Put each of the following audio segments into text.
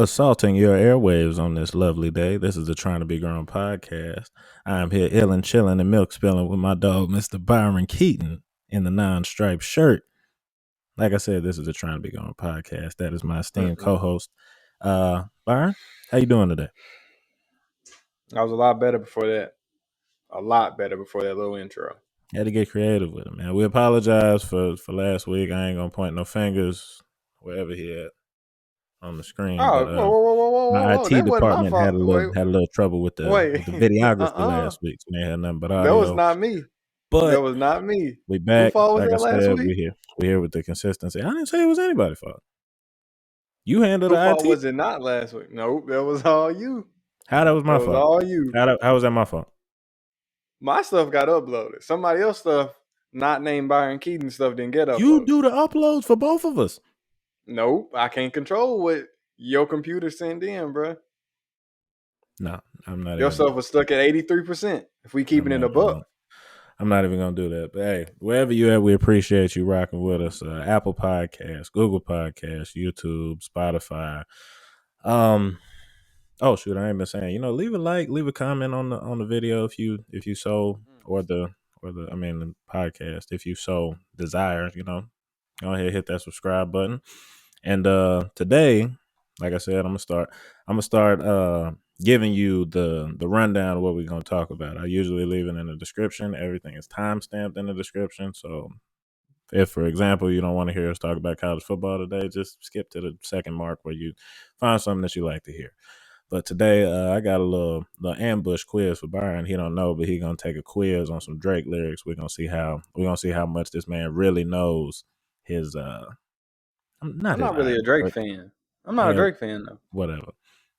assaulting your airwaves on this lovely day. This is the Trying to Be Grown podcast. I'm here illin', chilling, and milk spilling with my dog, Mr. Byron Keaton, in the non-striped shirt. Like I said, this is the Trying to Be Grown podcast. That is my esteemed co-host, Byron. How you doing today? I was a lot better before that. A lot better before that little intro. Had to get creative with it, man. We apologize for last week. I ain't gonna point no fingers wherever he at on the screen. Oh, But whoa. my IT That wasn't my department fault. had a little trouble with the videography last week. So they had nothing but audio. That was not me. But that was not me. We back. Whose fault was like that I last said, week? we here with the consistency. I didn't say it was anybody's fault. You handled Whose the fault IT. was it not last week? Nope, that was all you. How that was my fault? Was all you. How was that my fault? My stuff got uploaded. Somebody else's stuff, not named Byron Keaton stuff, didn't get uploaded. You do the uploads for both of us. Nope, I can't control what your computer sent in, bro. No, I'm not. Your stuff was stuck at 83%. If we keep it in the book. I'm not even gonna do that. But hey, wherever you at, we appreciate you rocking with us. Apple Podcasts, Google Podcasts, YouTube, Spotify. Oh shoot, I ain't been saying. Leave a like, leave a comment on the video if you so or the podcast if you so desire. Go ahead, hit that subscribe button. And today, like I said, I'm gonna start giving you the rundown of what we're gonna talk about. I usually leave it in the description. Everything is timestamped in the description. So if, for example, you don't want to hear us talk about college football today, just skip to the second mark where you find something that you like to hear. But today, I got a little ambush quiz for Byron. He don't know, but he gonna take a quiz on some Drake lyrics. We're gonna see how much this man really knows his. I'm not really a Drake fan. I'm not a Drake fan though. Whatever.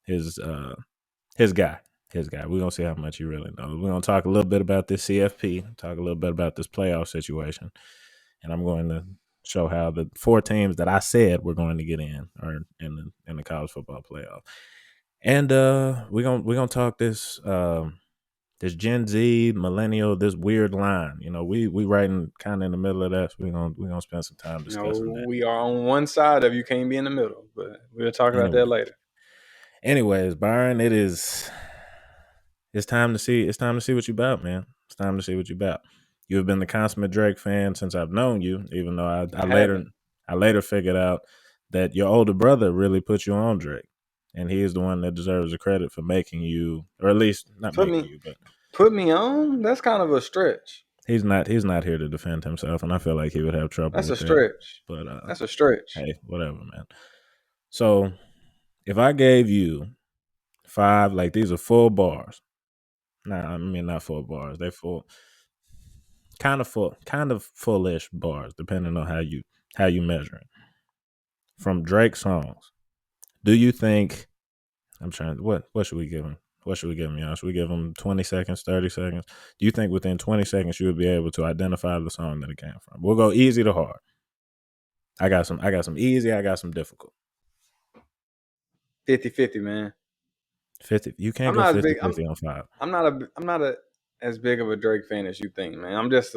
His guy. We're gonna see how much he really knows. We're gonna talk a little bit about this CFP, talk a little bit about this playoff situation, and I'm going to show how the 4 teams that I said we're going to get in are in the college football playoff. And we're gonna talk this this Gen Z, millennial, this weird line. We writing kind of in the middle of that. So we're gonna spend some time discussing that. We are on one side of you can't be in the middle, but we'll talk about that later. Anyways, Byron, it's time to see what you about, man. It's time to see what you about. You have been the consummate Drake fan since I've known you, even though I later figured out that your older brother really put you on Drake. And he is the one that deserves the credit for making you, or at least not making you, but put me on. That's kind of a stretch. He's not here to defend himself, and I feel like he would have trouble. That's a stretch. But that's a stretch. Hey, whatever, man. So if I gave you 5, like these are full bars. Nah, I mean not full bars. They full, kind of fullish bars, depending on how you measure it. From Drake songs. Do you think what should we give him? What should we give him, y'all? Should we give him 20 seconds, 30 seconds? Do you think within 20 seconds you would be able to identify the song that it came from? We'll go easy to hard. I got some easy, I got some difficult. 50-50, man. 50. You can't go 50-50 on 5. I'm not as big of a Drake fan as you think, man. I'm just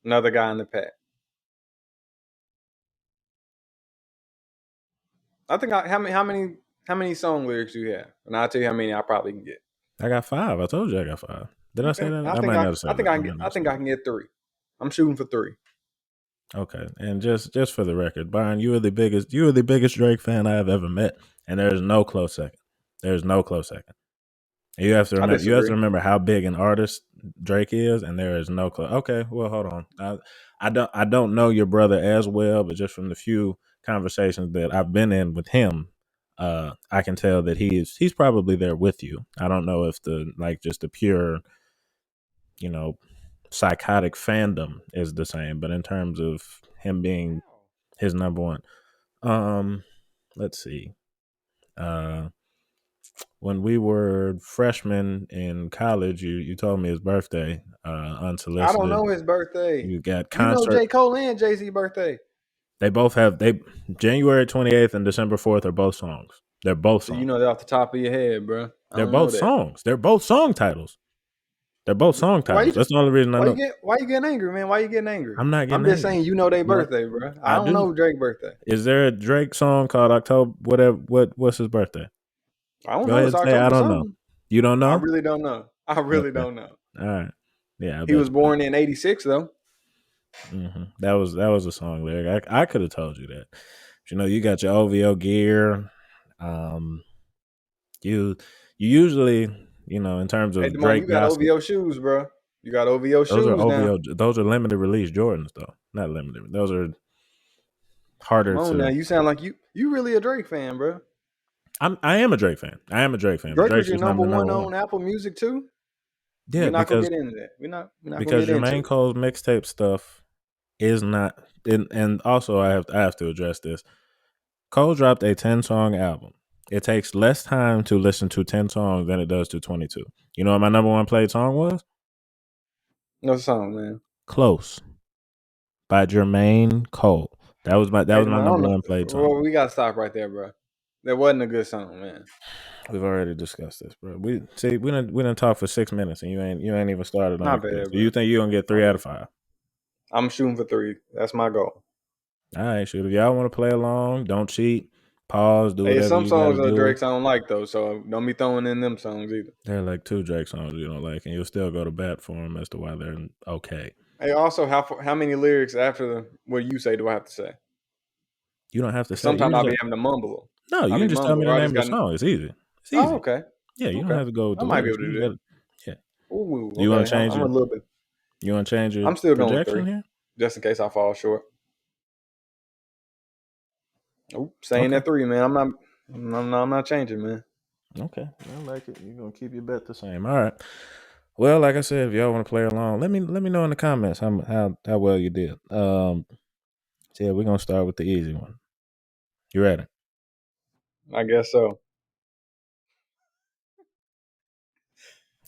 another guy in the pack. I think how many song lyrics do you have? And I'll tell you how many I probably can get. I got 5. I told you I got 5. Did I say that? I think I can get 3. I'm shooting for 3. Okay. And just for the record, Byron, you are the biggest Drake fan I have ever met, and there's no close second. There's no close second. You have to remember how big an artist Drake is, and there is no close. Okay, well, hold on. I don't know your brother as well, but just from the few conversations that I've been in with him, I can tell that he's probably there with you. I don't know if just the pure, psychotic fandom is the same, but in terms of him being his number one, let's see. When we were freshmen in college, you told me his birthday, unsolicited. I don't know his birthday. You got concert. J. Cole and Jay-Z's birthday. They both have January 28th and December 4th are both songs. They're both songs. So you know that off the top of your head, bro. They're both songs. They're both song titles. They're both song Why you titles. That's the only reason I know. why you getting angry, man? Why you getting angry? I'm not I'm getting just angry. saying you know their No, birthday, bro. I I don't do. know Drake's birthday. Is there a Drake song called October? Whatever. What's his birthday? I don't Go know. ahead It's and say I October don't know. something. You don't I know? really don't know. I really Okay. don't know. All right. Yeah, I He bet was you don't. born in '86 though. That was a song lyric. I could have told you that. But, you got your OVO gear. Um, you usually, in terms Hey, of Damani, you Drake got gossip, OVO shoes, bro. You got OVO those are shoes now. OVO. Those are limited release Jordans, though. Not limited. Those are Come harder on now. to. You sound like you really a Drake fan, bro. I am a Drake fan. I am a Drake fan, but Drake was Drake's your just not number the one number one. on Apple Music too. Yeah, We're not gonna because get into that. We're not gonna because get into Jermaine it. Cole's mixtape stuff is not. And also I have to address this. Cole dropped a 10-song album. It takes less time to listen to 10 songs than it does to 22. You know what my number one played song was? No song, man. Close by Jermaine Cole. That Hey, was my Damani, I don't number know. one played song. Well, we gotta stop right there, bro. That wasn't a good song, man. We've already discussed this, bro. We didn't talk for 6 minutes and you ain't even started on My your quiz. bad, Do you bro. think you're gonna get My 3 out bad. of 5? I'm shooting for 3. That's my goal. All right, shoot. If y'all want to play along, don't cheat. Pause, do Hey, whatever some you gotta songs of do. Drake's I don't like though, so don't be throwing in them songs either. There are like 2 Drake songs you don't like, and you'll still go to bat for them as to why they're okay. Hey, also, how many lyrics after what you say do I have to say? You don't have to 'Cause say. You sometimes I'll just be having to mumble. no. I'll You be can just tell mumble, me or the I name just of the got. song. It's easy. It's Oh, easy. okay, Yeah, you don't okay. have to go with I the might be lyrics. able to You do just that. got. Yeah. Ooh, Do you want okay. to I'm, change I'm a your? little bit. You want to change your I'm still going with projection 3, here? just in case I fall short. Oh, staying Okay. at 3, man. I'm not changing, man. Okay. I like it. You're gonna keep your bet the same. All right. Well, like I said, if y'all want to play along, let me know in the comments how well you did. So yeah, we're gonna start with the easy one. You ready? I guess so.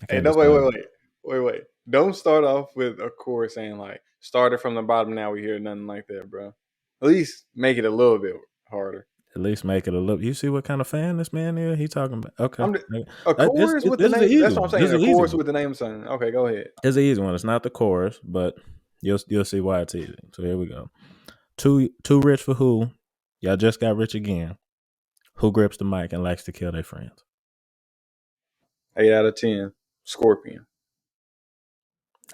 I Hey, can't no, wait, decide. wait, wait, wait, wait. Don't start off with a chorus saying like started from the bottom. Now we hear nothing like that, bro. At least make it a little bit harder. At least make it a little. You see what kind of fan this man is? He talking about. Okay. I'm a chorus with the This is the name. easy That's what I'm one. saying. This is A the easy chorus one. with the name of something. Okay, go ahead. It's the easy one. It's not the chorus, but you'll see why it's easy. So here we go. Too rich for who? Y'all just got rich again. Who grips the mic and likes to kill their friends? 8 out of 10. Scorpion.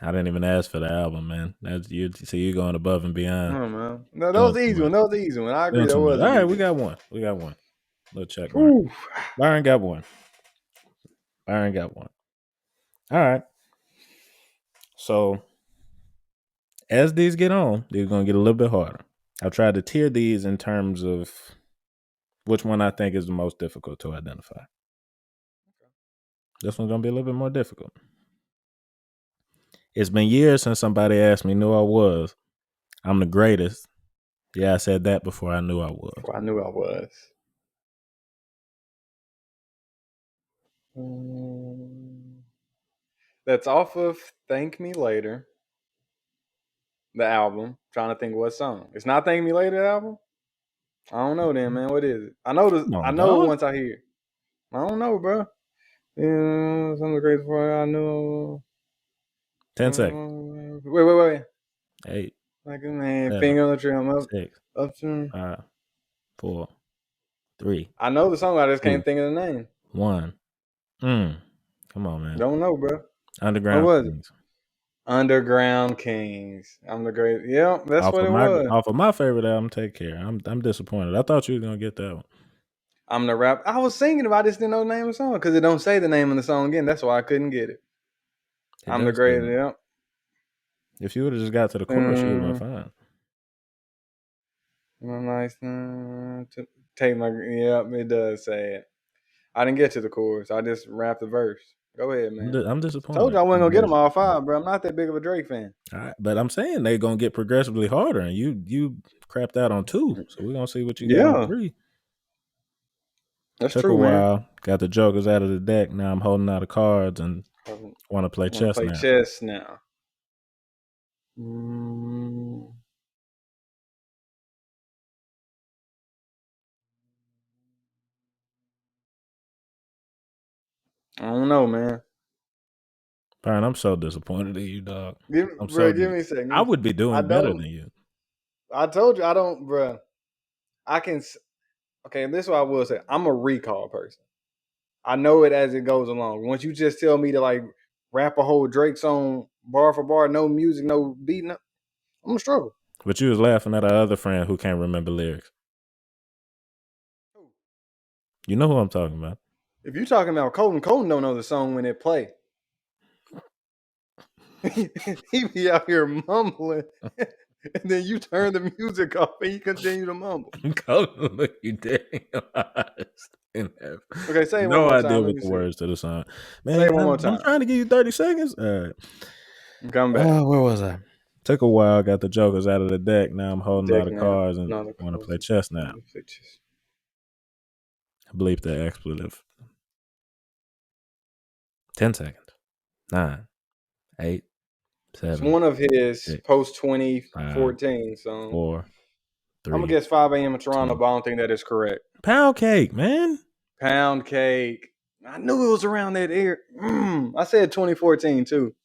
I didn't even ask for the album, man. That's you. See, you going above and beyond. Oh man, no, that was Doing the too easy much. one. That was the easy one. I agree. Doing That too much. was All an right, easy we one. got one. We got one. Little check mark. Whew. Byron got one. Byron got one. All right. So as these get on, they're gonna get a little bit harder. I've tried to tier these in terms of which one I think is the most difficult to identify. This one's gonna be a little bit more difficult. It's been years since somebody asked me who I was. I'm the greatest. Yeah, I said that before I knew I was. Well, I knew I was. Mm, That's off of "Thank Me Later," the album. Trying to think what song. It's not "Thank Me Later" the album. I don't know then, man. What is it? I know Come I on, know dog. once I hear it. I don't know, bro. Yeah, some of the greatest part I knew. 10 seconds. Wait. 8, Like a man, 7, finger on the tree. I'm up, 6, up to. 5, 4, 3, I know the song. I just 2, can't think of the name. 1. Mm. Come on, man. Don't know, bro. What Underground was it? Kings. Underground Kings. I'm the great. Yeah, that's what it was. Off of my favorite album, Take Care. I'm disappointed. I thought you were gonna get that one. I'm the rap. I was singing about this, didn't know the name of the song because it don't say the name of the song again. That's why I couldn't get it. It I'm the does say great. that. Yeah. If you would have just got to the chorus, you would have been fine. Nice. To take my. Yeah, it does say it. I didn't get to the chorus. I just rapped the verse. Go ahead, man. I'm Told you disappointed. I wasn't gonna get them all 5, bro. I'm not that big of a Drake fan. All right, but I'm saying they're gonna get progressively harder, and you crapped out on 2, so we're gonna see what you got on Yeah, 3. that's Took a true, man. while, got the jokers out of the deck. Now I'm holding out the cards and I want to play want to chess play now. chess now. Mm, I don't know, man. Byron, I'm so disappointed in you, dog. I'm so. Give me a second. I would be I doing better don't. than you. I told you I don't, bro. I can. Okay, this is what I will say. I'm a recall person. I know it as it goes along. Once you just tell me to like rap a whole Drake song bar for bar, no music, no beat, no, I'm gonna struggle. But you was laughing at our other friend who can't remember lyrics. You know who I'm talking about. If you're talking about Colton don't know the song when it play. He be out here mumbling, and then you turn the music off and he continue to mumble. Colton, look you dead in your eyes. And have Okay, say it one no more time. idea Let what me the see. words to the song. Say Man, it one more I'm time. trying to give you 30 seconds. All right. Come back. Where was I? Took a while, got the jokers out of the deck. Now I'm holding all Deck the now. cards and No, the want to calls. play chess now. Bleep the expletive. 10 seconds. 9, 8, It's 7, one of his 6, post 5, 2014 songs. 4, I'm gonna 3, guess 5 a.m. in Toronto, 2. but I don't think that is correct. Pound cake, man. Pound cake. I knew it was around that year. I said 2014 too.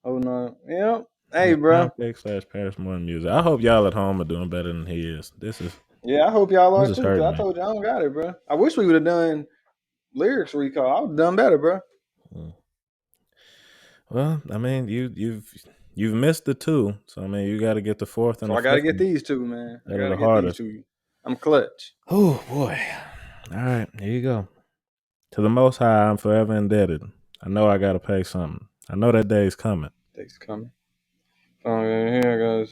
Oh no. Yep. Hey, It's bro. pound cake / Paris Morton music. I hope y'all at home are doing better than he is. Yeah, I hope y'all This are is too, because hurting I me. told you I don't got it, bro. I wish we would have done lyrics recall. I would have done better, bro. Mm. Well, I mean, you've missed the 2, so I mean, you got to get the 4th and So the I got to 5th get one these two, man. I that are got to the get these hardest. two. I'm clutch. Oh boy! All right, here you go. To the Most High, I'm forever indebted. I know I got to pay something. I know that day's coming. Thanks for coming. Here goes.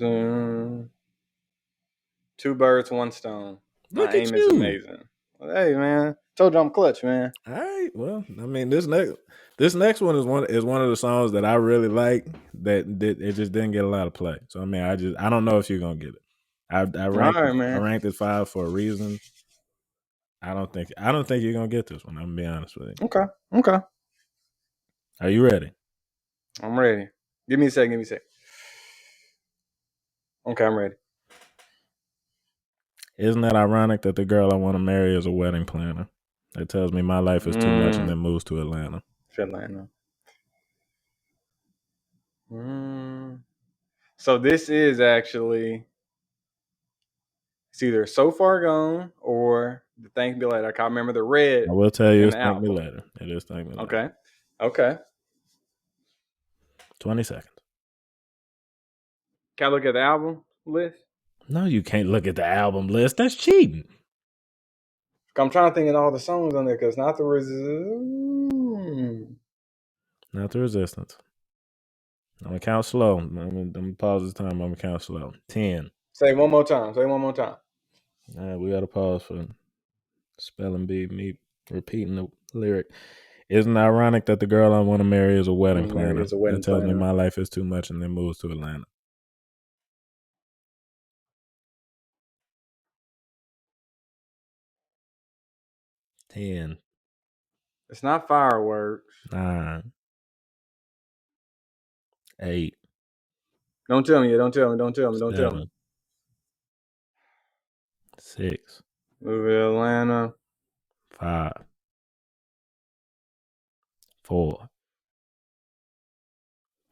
Two birds, one stone. My Look at aim is you. amazing. Hey, man. Told you I'm clutch, man. All right. Well, I mean, this next one is one of the songs that I really like that it just didn't get a lot of play. So I mean, I don't know if you're gonna get it. I All ranked right, I man. ranked it 5 for a reason. I don't think you're gonna get this one. I'm gonna be honest with you. Okay. Okay. Are you ready? I'm ready. Give me a second. Give me a second. Okay, I'm ready. Isn't that ironic that the girl I want to marry is a wedding planner? That tells me my life is too much and then moves to Atlanta. Atlanta. So this is actually, it's either So Far Gone or the Thank Me Later. I can't remember the red I will tell you in it's the Thank Me album. Later. It is Thank Me Later. Okay. Okay. 20 seconds. Can I look at the album list? No, you can't look at the album list. That's cheating. I'm trying to think of all the songs on there because not the resistance. Not the resistance. I'm gonna count slow. I'm gonna pause this time. I'm gonna count slow. 10. Say one more time. Say one more time. We gotta pause for spelling bee. Me repeating the lyric. Isn't it ironic that the girl I want to marry is a wedding Mary planner? is a That wedding tells me planner. my life is too much and then moves to Atlanta. 10, It's not fireworks. 9, 8, Don't tell me. Don't tell me. Don't tell me. Don't tell me. 7, 6, Move to Atlanta. 5, 4,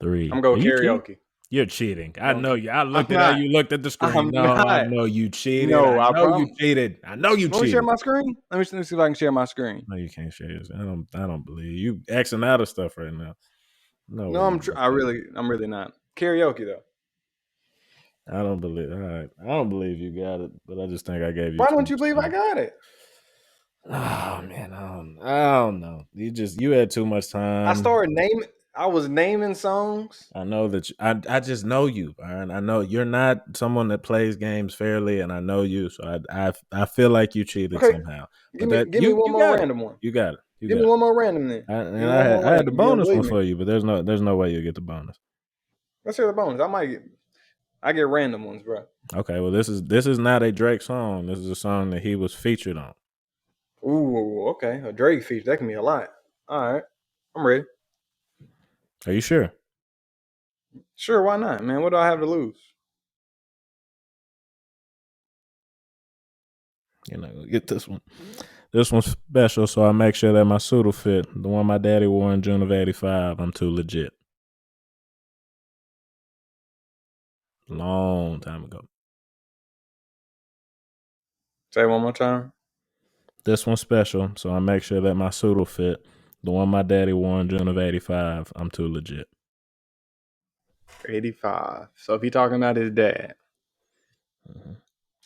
3. I'm Are going you cheating? karaoke. You're cheating. I Going. know you. I I'm looked at how not. you looked at the screen. I'm No, I not. know you cheated. No, I I know you promise. cheated. I know you Let me share cheated. my screen. Let me see if I can share my screen. No, you can't share this. I don't believe you. Xing out of stuff right now. No No, way you gonna share. I'm really not. Karaoke though. I don't believe. All right, I don't believe you got it, but I just think I gave you Why too don't you much believe I time. got it? Oh man, I don't know. You had too much I time. started naming. I was naming songs. I know that I just know you, Byron. I know you're not someone that plays games fairly, and I know you, so I feel like you cheated Okay, somehow. But give me one you more got it. random one. You got it. You Give got me it. one more random then. And Give me I one had more I had the random. You don't bonus believe one me? for you, but there's no way you get the bonus. Let's hear the bonus. I get random ones, bro. Okay, well this is not a Drake song. This is a song that he was featured on. Ooh, okay. A Drake feature. That can be a lot. All right. I'm ready. Are you sure? Sure, why not, man? What do I have to lose? You're not gonna get this one. This one's special, so I make sure that my suit will fit. The one my daddy wore in June of '85. I'm too legit. Long time ago. Say it one more time. This one's special, so I make sure that my suit will fit. The one my daddy wore in June of '85. I'm too legit. 85. So if you're talking about his dad, Mm-hmm.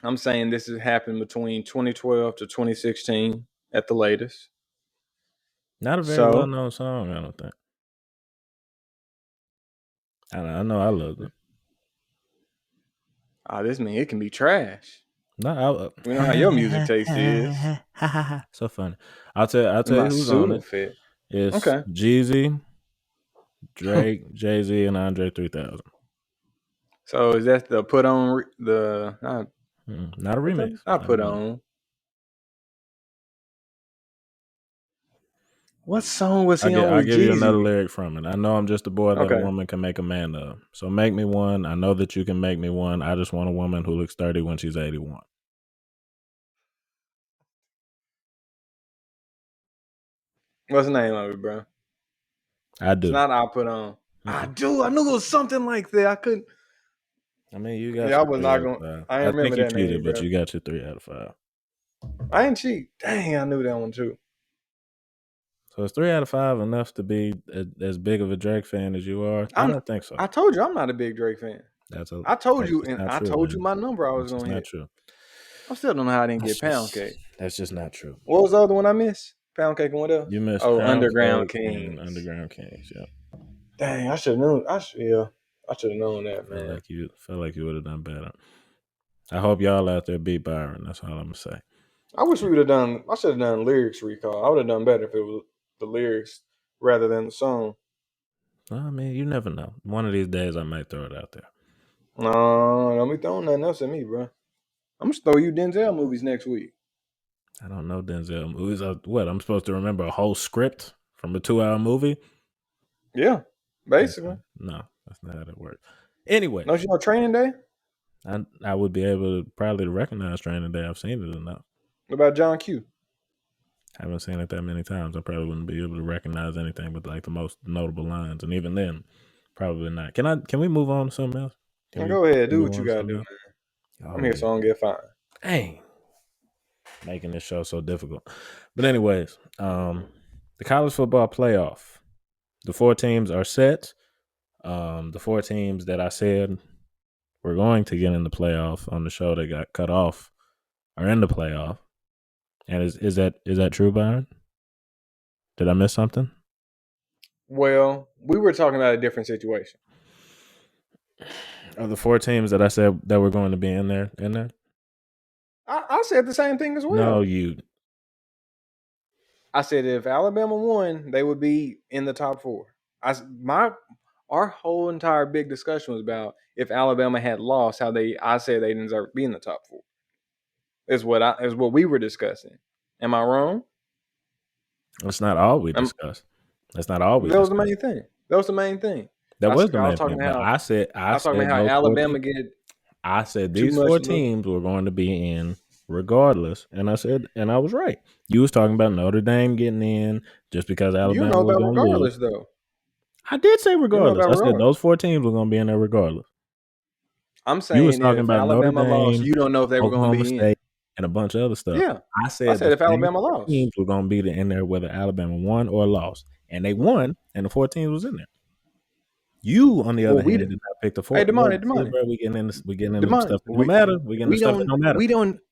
I'm saying this has happened between 2012 to 2016 at the latest. Not a very well So, known song, I don't think. I know I loved it. this means it can be trash. No, We know how your music taste is. so funny. I'll tell My you who's on suit will it. fit. It's Okay. Jeezy, Drake, Jay-Z, and Andre 3000. So is that the put on the Not a remix. not Not put at all. on? What song was he on I'll with give you another Jeezy? lyric from it. I know I'm just a boy that a Okay. woman can make a man of. So make me one. I know that you can make me one. I just want a woman who looks 30 when she's 81. What's the name of it, bro? I It's do. not I put on. I Mm-mm. do. I knew it was something like that. I couldn't. I mean, you got Yeah, I your was 3 not out of going. 5. I I ain't think remember you that cheated, name, but bro. you got your 3 out of 5. I ain't cheat. Dang, I knew that one too. So is 3 out of 5 enough to be as big of a Drake fan as you are? I don't think so. I told you I'm not a big Drake fan. That's just not I true, told you man. my number I was That's just gonna not hit. true. I still don't know how I didn't That's get Pound just Cake. that's just not true. What was the other one I missed? Pound Cake and what else? You missed Oh, Pound Underground Cake and Kings. Underground Kings. Yeah, Dang, I should have known. Yeah, I should have known that, man. felt like you would have done better. I hope y'all out there beat Byron. That's all I'm gonna say. I wish we would have done. I should have done lyrics recall. I would have done better if it was the lyrics rather than the song. Well, I mean, you never know. One of these days, I might throw it out there. No, don't be throwing nothing else at me, bro. I'm gonna throw you Denzel movies next week. I don't know Denzel movies. What I'm supposed to remember a whole script from a 2-hour movie? Yeah, basically. No, that's not how it works. Anyway, Don't you know Training Day? I would be able to probably recognize Training Day. I've seen it enough. What about John Q? I haven't seen it that many times. I probably wouldn't be able to recognize anything but like the most notable lines, and even then, probably not. Can we move on to something else? Well, go ahead, do Move what you on to gotta something do, else? man. I'm Oh here so I yeah, don't get fined. dang, making this show so difficult. But anyways, the college football playoff. The 4 teams are set. The 4 teams that I said were going to get in the playoff on the show that got cut off are in the playoff. And is that true, Byron? Did I miss something? Well, we were talking about a different situation. Are the 4 teams that I said that were going to be in there in there? I said the same thing as No, well. you. I said if Alabama won, they would be in the top four. Our whole entire big discussion was about if Alabama had lost, I said they didn't deserve to be in the top four. Is what we were discussing. Am I wrong? That's not all we Um, discussed. That's not all we that was the discussed. main thing. That was the main thing. That was the I was main talking thing. But about I said how those 4 teams. Alabama get I said too these much 4 look. teams were going to be in regardless, and I was right. You was talking about Notre Dame getting in just because You Alabama know was about going to lose. regardless though. I did say You know regardless. about I said regardless. those 4 teams were going to be in there regardless. I'm You was saying talking if about Notre Alabama lost, Dame, you don't know if they were going to Oklahoma be in. State, and a bunch of other stuff. Yeah, I I said said the if same Alabama 4 lost. teams were going to be in there whether Alabama won or lost, and they won, and the 4 teams was in there. You, on the other Well, hand, did not pick the hey, 4. Look, see, Damani, bro, we getting into Damani, stuff that don't matter. We getting into stuff that don't matter.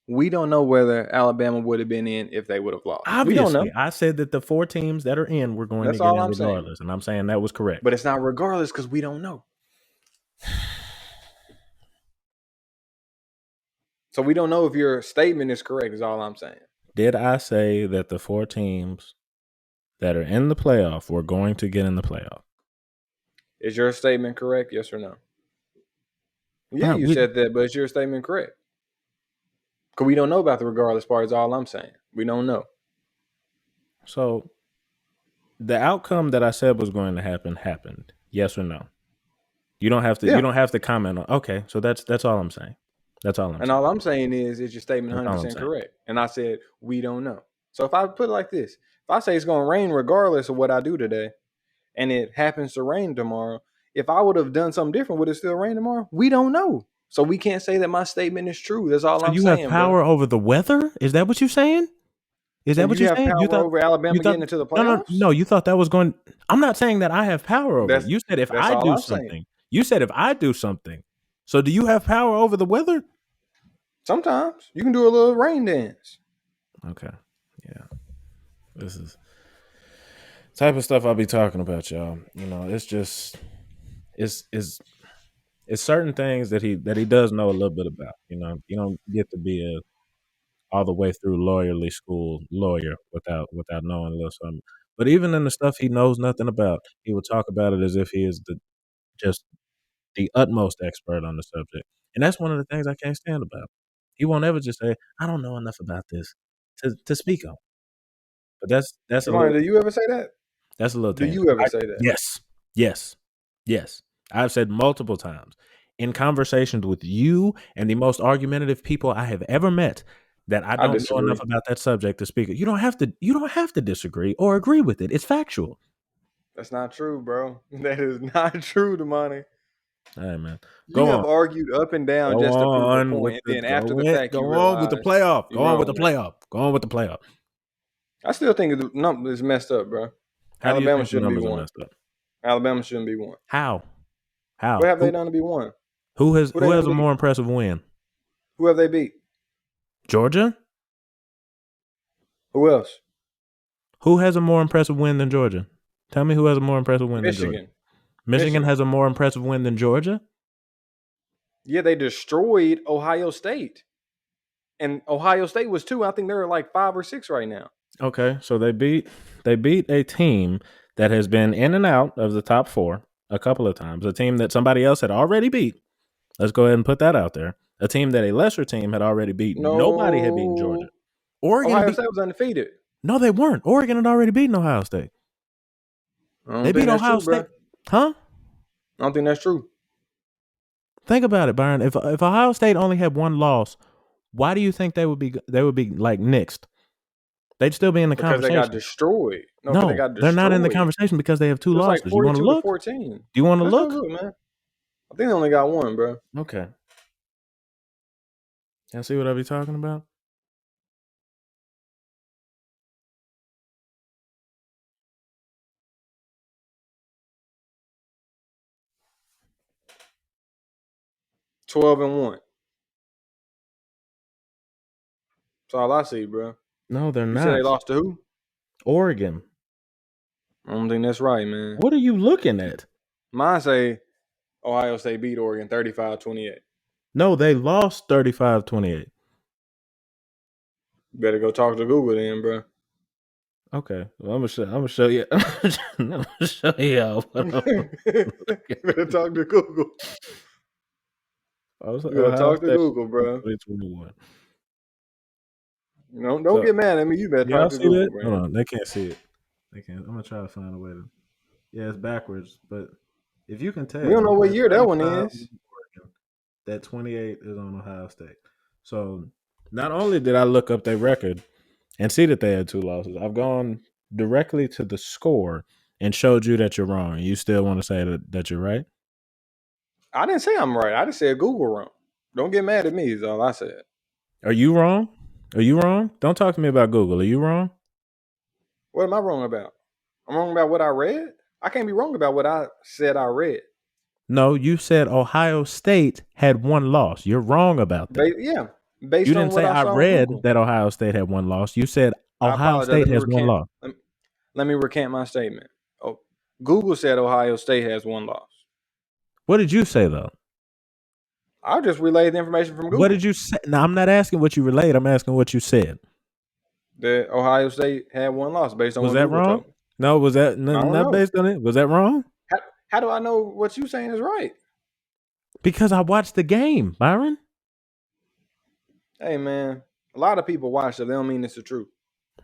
we don't know whether Alabama would have been in if they would have lost. We don't Obviously, know. I said that the 4 teams that are in were going to That's get all in I'm saying. regardless, and I'm saying that was correct. But it's not regardless because we don't know. So we don't know if your statement is correct. Is all I'm saying. Did I say that the 4 teams that are in the playoff were going to get in the playoff? Is your statement correct? Yes or no? Yeah, Bro, you said that, but is your statement correct? Because we don't know about the regardless part. Is all I'm saying. We don't know. so the outcome that I said was going to happen happened. Yes or no? You don't have to. You Yeah. don't have to comment on. Okay, so that's all I'm saying. That's all I'm And saying. all I'm saying is your statement That's all I'm 100% saying. correct? And I said we don't know. So if I put it like this, if I say it's going to rain regardless of what I do today, and it happens to rain tomorrow, if I would have done something different, would it still rain tomorrow? We don't know. So we can't say that my statement is true. That's all So I'm you have saying, bro. power over the weather? Is that what you're saying? Is So that what you you're have saying? power over You Alabama thought getting into the no no playoffs? no, you thought that was going. I'm not saying that I have power over it. That's You said if that's I all do I'm saying. something. You said if I do something. So do you have power over the weather? Sometimes you can do a little rain dance. Okay. Yeah. This is type of stuff I'll be talking about, y'all. You know, it's just it's it's certain things that he does know a little bit about. You know, you don't get to be a all the way through lawyerly school lawyer without knowing a little something. But even in the stuff he knows nothing about, he will talk about it as if he is just the utmost expert on the subject. And that's one of the things I can't stand about him. He won't ever just say, "I don't know enough about this to speak on." But that's a Damani, little do you ever say that? that's a little Do tangent. you ever say that? Yes, yes, yes. I've said multiple times in conversations with you and the most argumentative people I have ever met that I I don't know enough disagree. about that subject to speak. You don't have to. You don't have to disagree or agree with it. It's factual. That's not true, bro. That is not true, Damani. All right, man. You Go have on. argued up and down Go just to prove a on with point, and the then after the fact, you go on with the realize playoff. you're Go on with the wrong now. playoff. Go on with the playoff. I still think the number is messed up, bro. How do you Alabama think the shouldn't be numbers are one. messed up? Alabama shouldn't be one. How? How? What have they done to be one? Who Who they has done a beat? more impressive win? Who have they beat? Georgia? Who else? Who has a more impressive win than Georgia? Tell me who has a more impressive win than Georgia. Michigan. Michigan Michigan. has a more impressive win than Georgia? Yeah, they destroyed Ohio State. And Ohio State was two. I think they're like 5 or 6 right now. Okay, so they beat a team that has been in and out of the top 4 a couple of times. A team that somebody else had already beat. Let's go ahead and put that out there. A team that a lesser team had already beat. Nobody had beaten Georgia. No. Oregon Ohio beat. State was undefeated. No, they weren't. Oregon had already beaten Ohio State. I don't They think beat that's Ohio true, State. bro. Huh? I don't think that's true. Think about it, Byron. If Ohio State only had one loss, why do you think they would be like next? They'd still be in the Because they got conversation. destroyed. No, because they No, got they're not in the destroyed. conversation because they have 2 It was like losses. You want to 42 to look? 14. Do you want to Let's go look? look, man. I think they only got one, bro. Okay. Can I see what I be talking about? $12-1. That's all I see, bro. No, they're You said they not. lost to who? Oregon. I don't think that's right, man. What are you looking at? Mine say Ohio State beat Oregon 35-28. No, they lost 35-28. You better go talk to Google then, bro. Okay. Well, I'm gonna show you. I'm gonna show you. Better talk to Google. You better Ohio talk to State Google, bro. 2021. Don't So get mad at me. You better y'all talk to see that? Google, Hold man. on, they can't see it. They can't. I'm gonna try to find a way to. Yeah, it's backwards, but if you can We don't tell, know what that year that one 35 is is. Oregon, that 28 is on Ohio State. So not only did I look up their record and see that they had 2 losses, I've gone directly to the score and showed you that you're wrong. And you still want to say that you're right? I didn't say I'm right. I just said Google wrong. Don't get mad at me, is all I said. Are you wrong? Are you wrong? Don't talk to me about Google. Are you wrong? What am I wrong about? I'm wrong about what I read? I can't be wrong about what I said I read. No, you said Ohio State had 1 loss. You're wrong about that. Yeah, You based on didn't what say I I saw on read Google. that Ohio State had 1 loss. You said I Ohio apologize. State has 1 loss. Let me recant my statement. Oh, Google said Ohio State has one loss. What did you say though? I just relayed the information from What Google did you say? Now I'm not asking what you relayed. I'm asking what you said. that Ohio State had one loss based on Was what that Google wrong? told me. No, was that I don't not know. based on it? Was that wrong? How do I know what you saying is right? Because I watched the game, Byron. Hey man, a lot of people watch it. They don't mean it's the truth.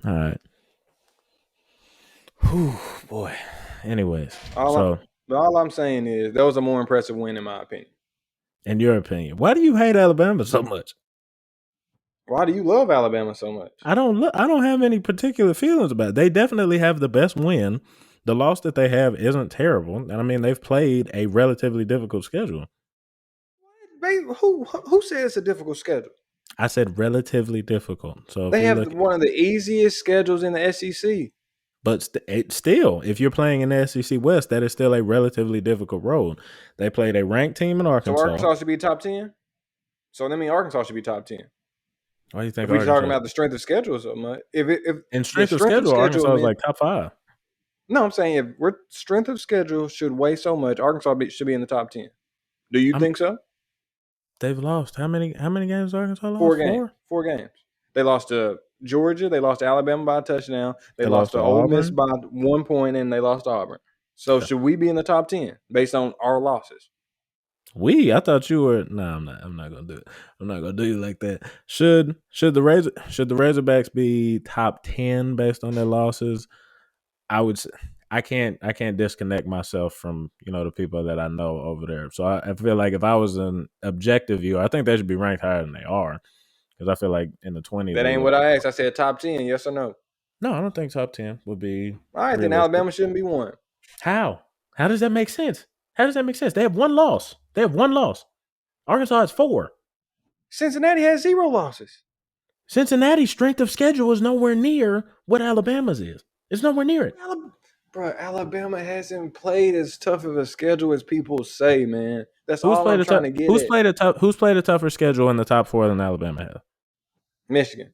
All right. Whew, boy. Anyways, so All I'm saying is that was a more impressive win in my opinion. in your opinion, why do you hate Alabama so much? Why do you love Alabama so much? I don't have any particular feelings about it. They definitely have the best win. The loss that they have isn't terrible, and I mean they've played a relatively difficult schedule. Who said it's a difficult schedule? I said relatively difficult. So if They we have look, one of the easiest schedules in the SEC. but still, if you're playing in the SEC West, that is still a relatively difficult road. They played a ranked team in So Arkansas. Arkansas should be top 10. So that means Arkansas should be top 10. Why do you think If we're talking Arkansas? about the strength of schedule so much, if In the strength of strength of schedule, schedule Arkansas is meant like top five. no, I'm saying if we're strength of schedule should weigh so much, Arkansas should be in the top 10. Do you I'm, think so? they've lost how many? How many games Arkansas Four lost? games. Four. 4 games. They lost to Georgia. They lost to Alabama by a touchdown. They They lost lost to to Ole Miss Auburn. by 1 point, and they lost to Auburn. So Yeah. should we be in the top 10 based on our losses? I thought you were. No, I'm not. I'm not gonna do it. I'm not gonna do you like that. Should the Razorbacks be top 10 based on their losses? I would. I can't disconnect myself from the people that I know over there. So I feel like if I was an objective viewer, I think they should be ranked higher than they are because I feel like in the 20s That would ain't look. what I asked. I said top 10, yes or no. No, I don't think top 10 would be All right, then realistic. Alabama shouldn't be one. How? How does that make sense? How does that make sense? They have one loss. They have one loss. Arkansas has four. Cincinnati has 0 losses. Cincinnati's strength of schedule is nowhere near what Alabama's is. It's nowhere near it. Bro, Alabama hasn't played as tough of a schedule as people say, man. That's all I'm trying to get at. Who's played a tougher schedule in the top four than Alabama has? Michigan.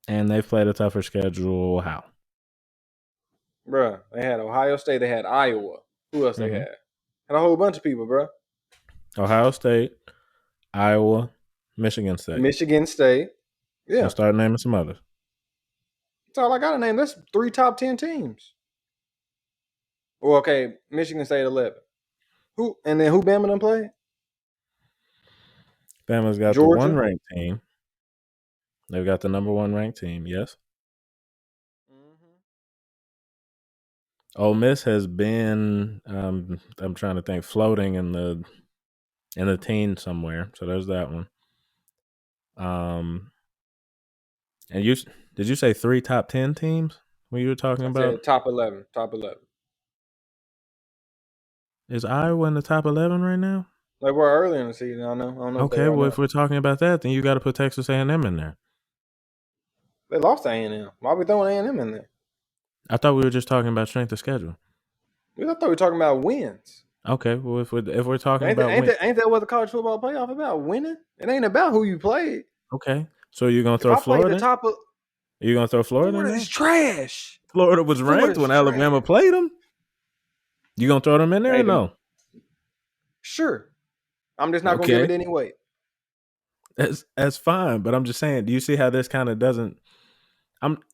And they've played a tougher schedule. How? Bro, they had Ohio State. They had Iowa. Who else they Mm-hmm. had? Had a whole bunch of people, bro. Ohio State, Iowa, Michigan State. Michigan State. Now Yeah. start naming some others. That's all I got to name. That's 3 top 10 teams. Well, okay, Michigan State 11. Who and then who Bama done played? Bama's got the one Georgia. ranked team. They've got the number one ranked team. Yes. Mm-hmm. Ole Miss has been. I'm trying to think, floating in the teen somewhere. So there's that one. And did you say 3 top 10 teams when you were talking I about? said top 11. Top 11. Is Iowa in the top 11 right now? They were early in the season. I don't know if they Okay, are well now. if we're talking about that, then you got to put Texas A&M in there. They lost to A&M. Why are we throwing A&M in there? I thought we were just talking about strength of schedule. I thought we were talking about wins. Okay, well if we're talking Ain't that, about ain't, win, that, ain't that what the college football playoff about? Winning? It ain't about who you played. okay. So you're gonna If throw I played the Florida? top of Are you gonna throw Florida in Florida is there? trash. Florida was ranked Florida's when trash. Alabama played them. You gonna throw them in there? Or Hey, no. sure. I'm just not gonna give Okay, it any weight. that's fine. But I'm just saying. Do you see how this kind of doesn't?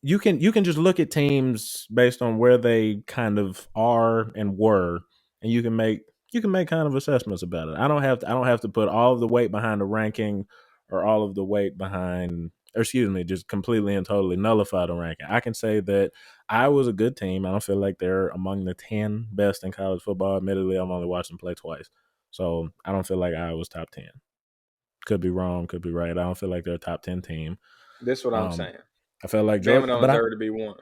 You can just look at teams based on where they kind of are and were, and you can make kind of assessments about it. I don't have to put all of the weight behind the ranking or all of the weight behind, or excuse me, just completely and totally nullify the ranking. I can say that Iowa's a good team. I don't feel like they're among the 10 best in college football. Admittedly, I've only watched them play twice, so I don't feel like Iowa's top 10. Could be wrong, could be right. I don't feel like they're a top 10 team. This is what I'm Um, saying. I felt like Bama Georgia, don't but deserve to be one.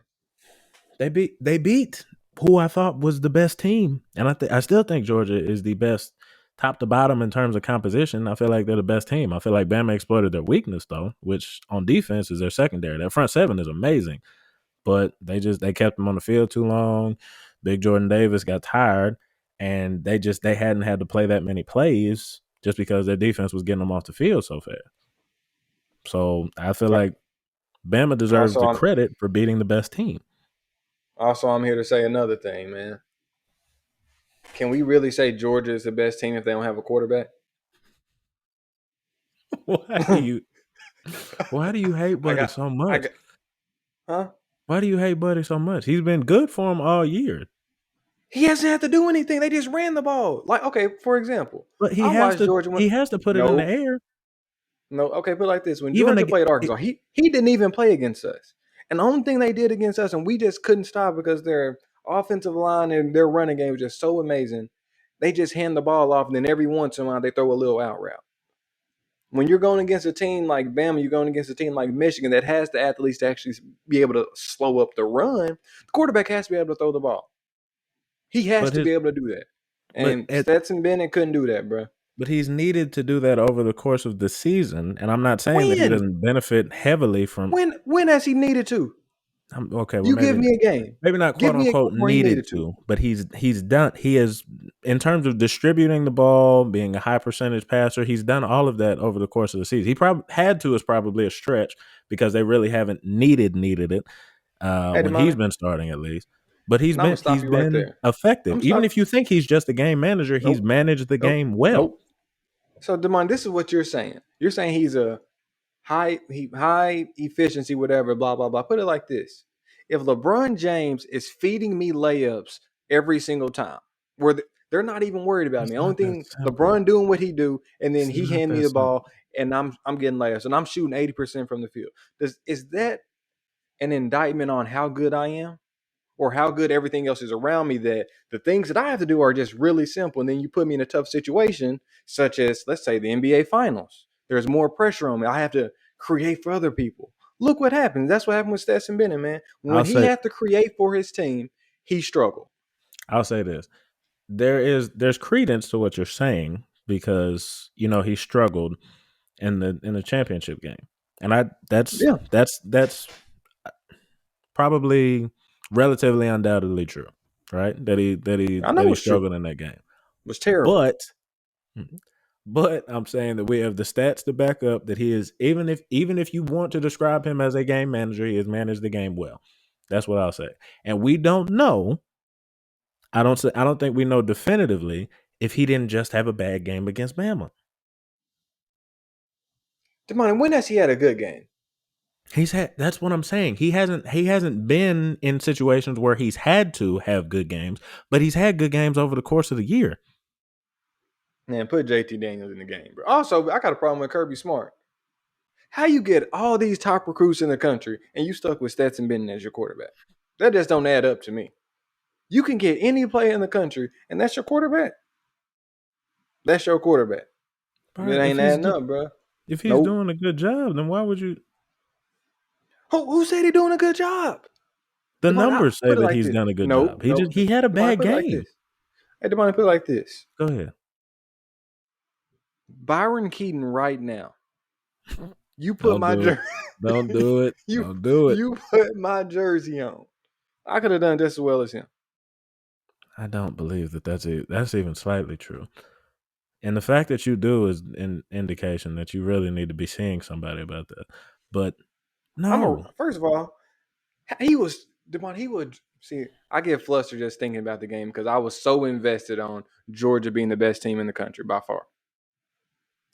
they beat who I thought was the best team, and I still think Georgia is the best top to bottom in terms of composition. I feel like they're the best team. I feel like Bama exploited their weakness though, which on defense is their secondary. Their front seven is amazing, but they kept them on the field too long. Big Jordan Davis got tired, and they hadn't had to play that many plays just because their defense was getting them off the field so fast. So I feel like Bama deserves Also, the I'm credit for beating the best team. I'm here to say another thing, man. Can we really say Georgia is the best team if they don't have a quarterback? Why do you why do you hate I Buddy got so I much? got huh? Why do you hate Buddy so much? He's been good for him all year. He hasn't had to do anything. They just ran the ball. Like, okay, for example, But I watched Georgia when he has to put it in the no, air. no, okay, put it like this. When Even Georgia the played Arkansas, he didn't even play against us. And the only thing they did against us, and we just couldn't stop because their offensive line and their running game was just so amazing. They just hand the ball off, and then every once in a while they throw a little out route. When you're going against a team like Bama, you're going against a team like Michigan that has the athletes to actually be able to slow up the run. The quarterback has to be able to throw the ball. He has But to his be able to do that. but And at Stetson Bennett couldn't do that, bro. but he's needed to do that over the course of the season, and I'm not saying that he When? doesn't benefit heavily from. When has he needed to? Okay, well You give maybe me a game. maybe not Give quote me a unquote game where he needed needed to. to, but he's done. He has, in terms of distributing the ball, being a high percentage passer. He's done all of that over the course of the season. He probably had to is probably a stretch because they really haven't needed it Hey, when he's Damani, been starting at least. But he's and I'm been gonna stop he's you right been there. I'm effective. gonna Even stop. if you think he's just a game manager, he's Nope. managed the Nope. game well. Nope. So, Damani, this is what you're saying. You're saying he's a high efficiency, whatever, blah blah blah. Put it like this: if LeBron James is feeding me layups every single time, where they're not even worried about me. It's Only not that thing simple. LeBron doing what he do, and then It's he not hand me that the simple. ball, and I'm getting layups, and I'm shooting 80% from the field. Is that an indictment on how good I am? Or how good everything else is around me, that the things that I have to do are just really simple. And then you put me in a tough situation, such as, let's say, the NBA Finals. There's more pressure on me. I have to create for other people. Look what happens. That's what happened with Stetson Bennett, man. I'll When he say had to create for his team, he struggled. I'll say this. There's credence to what you're saying because he struggled in the championship game, and I Yeah, that's probably relatively undoubtedly true, right? I That know he it's true. struggled in that game, It was terrible. but I'm saying that we have the stats to back up that he is, even if you want to describe him as a game manager, he has managed the game well. That's what I'll say, and we don't know. I don't think we know definitively if he didn't just have a bad game against Bama. Damani, when has he had a good game? He's had That's what I'm saying. He hasn't been in situations where he's had to have good games, but he's had good games over the course of the year. Man, put JT Daniels in the game, bro. Also, I got a problem with Kirby Smart. How you get all these top recruits in the country and you stuck with Stetson Bennett as your quarterback? That just don't add up to me. You can get any player in the country, and that's your quarterback. That's your quarterback. It Byron, ain't adding up, bro. if he's Nope. doing a good job, then why would you? Who said he doing a good job? The Demond, numbers say put it that like he's this. done a good Nope, job. nope. He had a Demond, bad put it like game. this. Hey, Demond, put it like this. Go ahead. Byron Keaton right now. You put Don't my do it. jersey. Don't do it. you Don't do it. you put my jersey on. I could have done just as well as him. I don't believe that's even slightly true. And the fact that you do is an indication that you really need to be seeing somebody about that. But no, First of all, he was Demond. He would see. I get flustered just thinking about the game because I was so invested on Georgia being the best team in the country by far,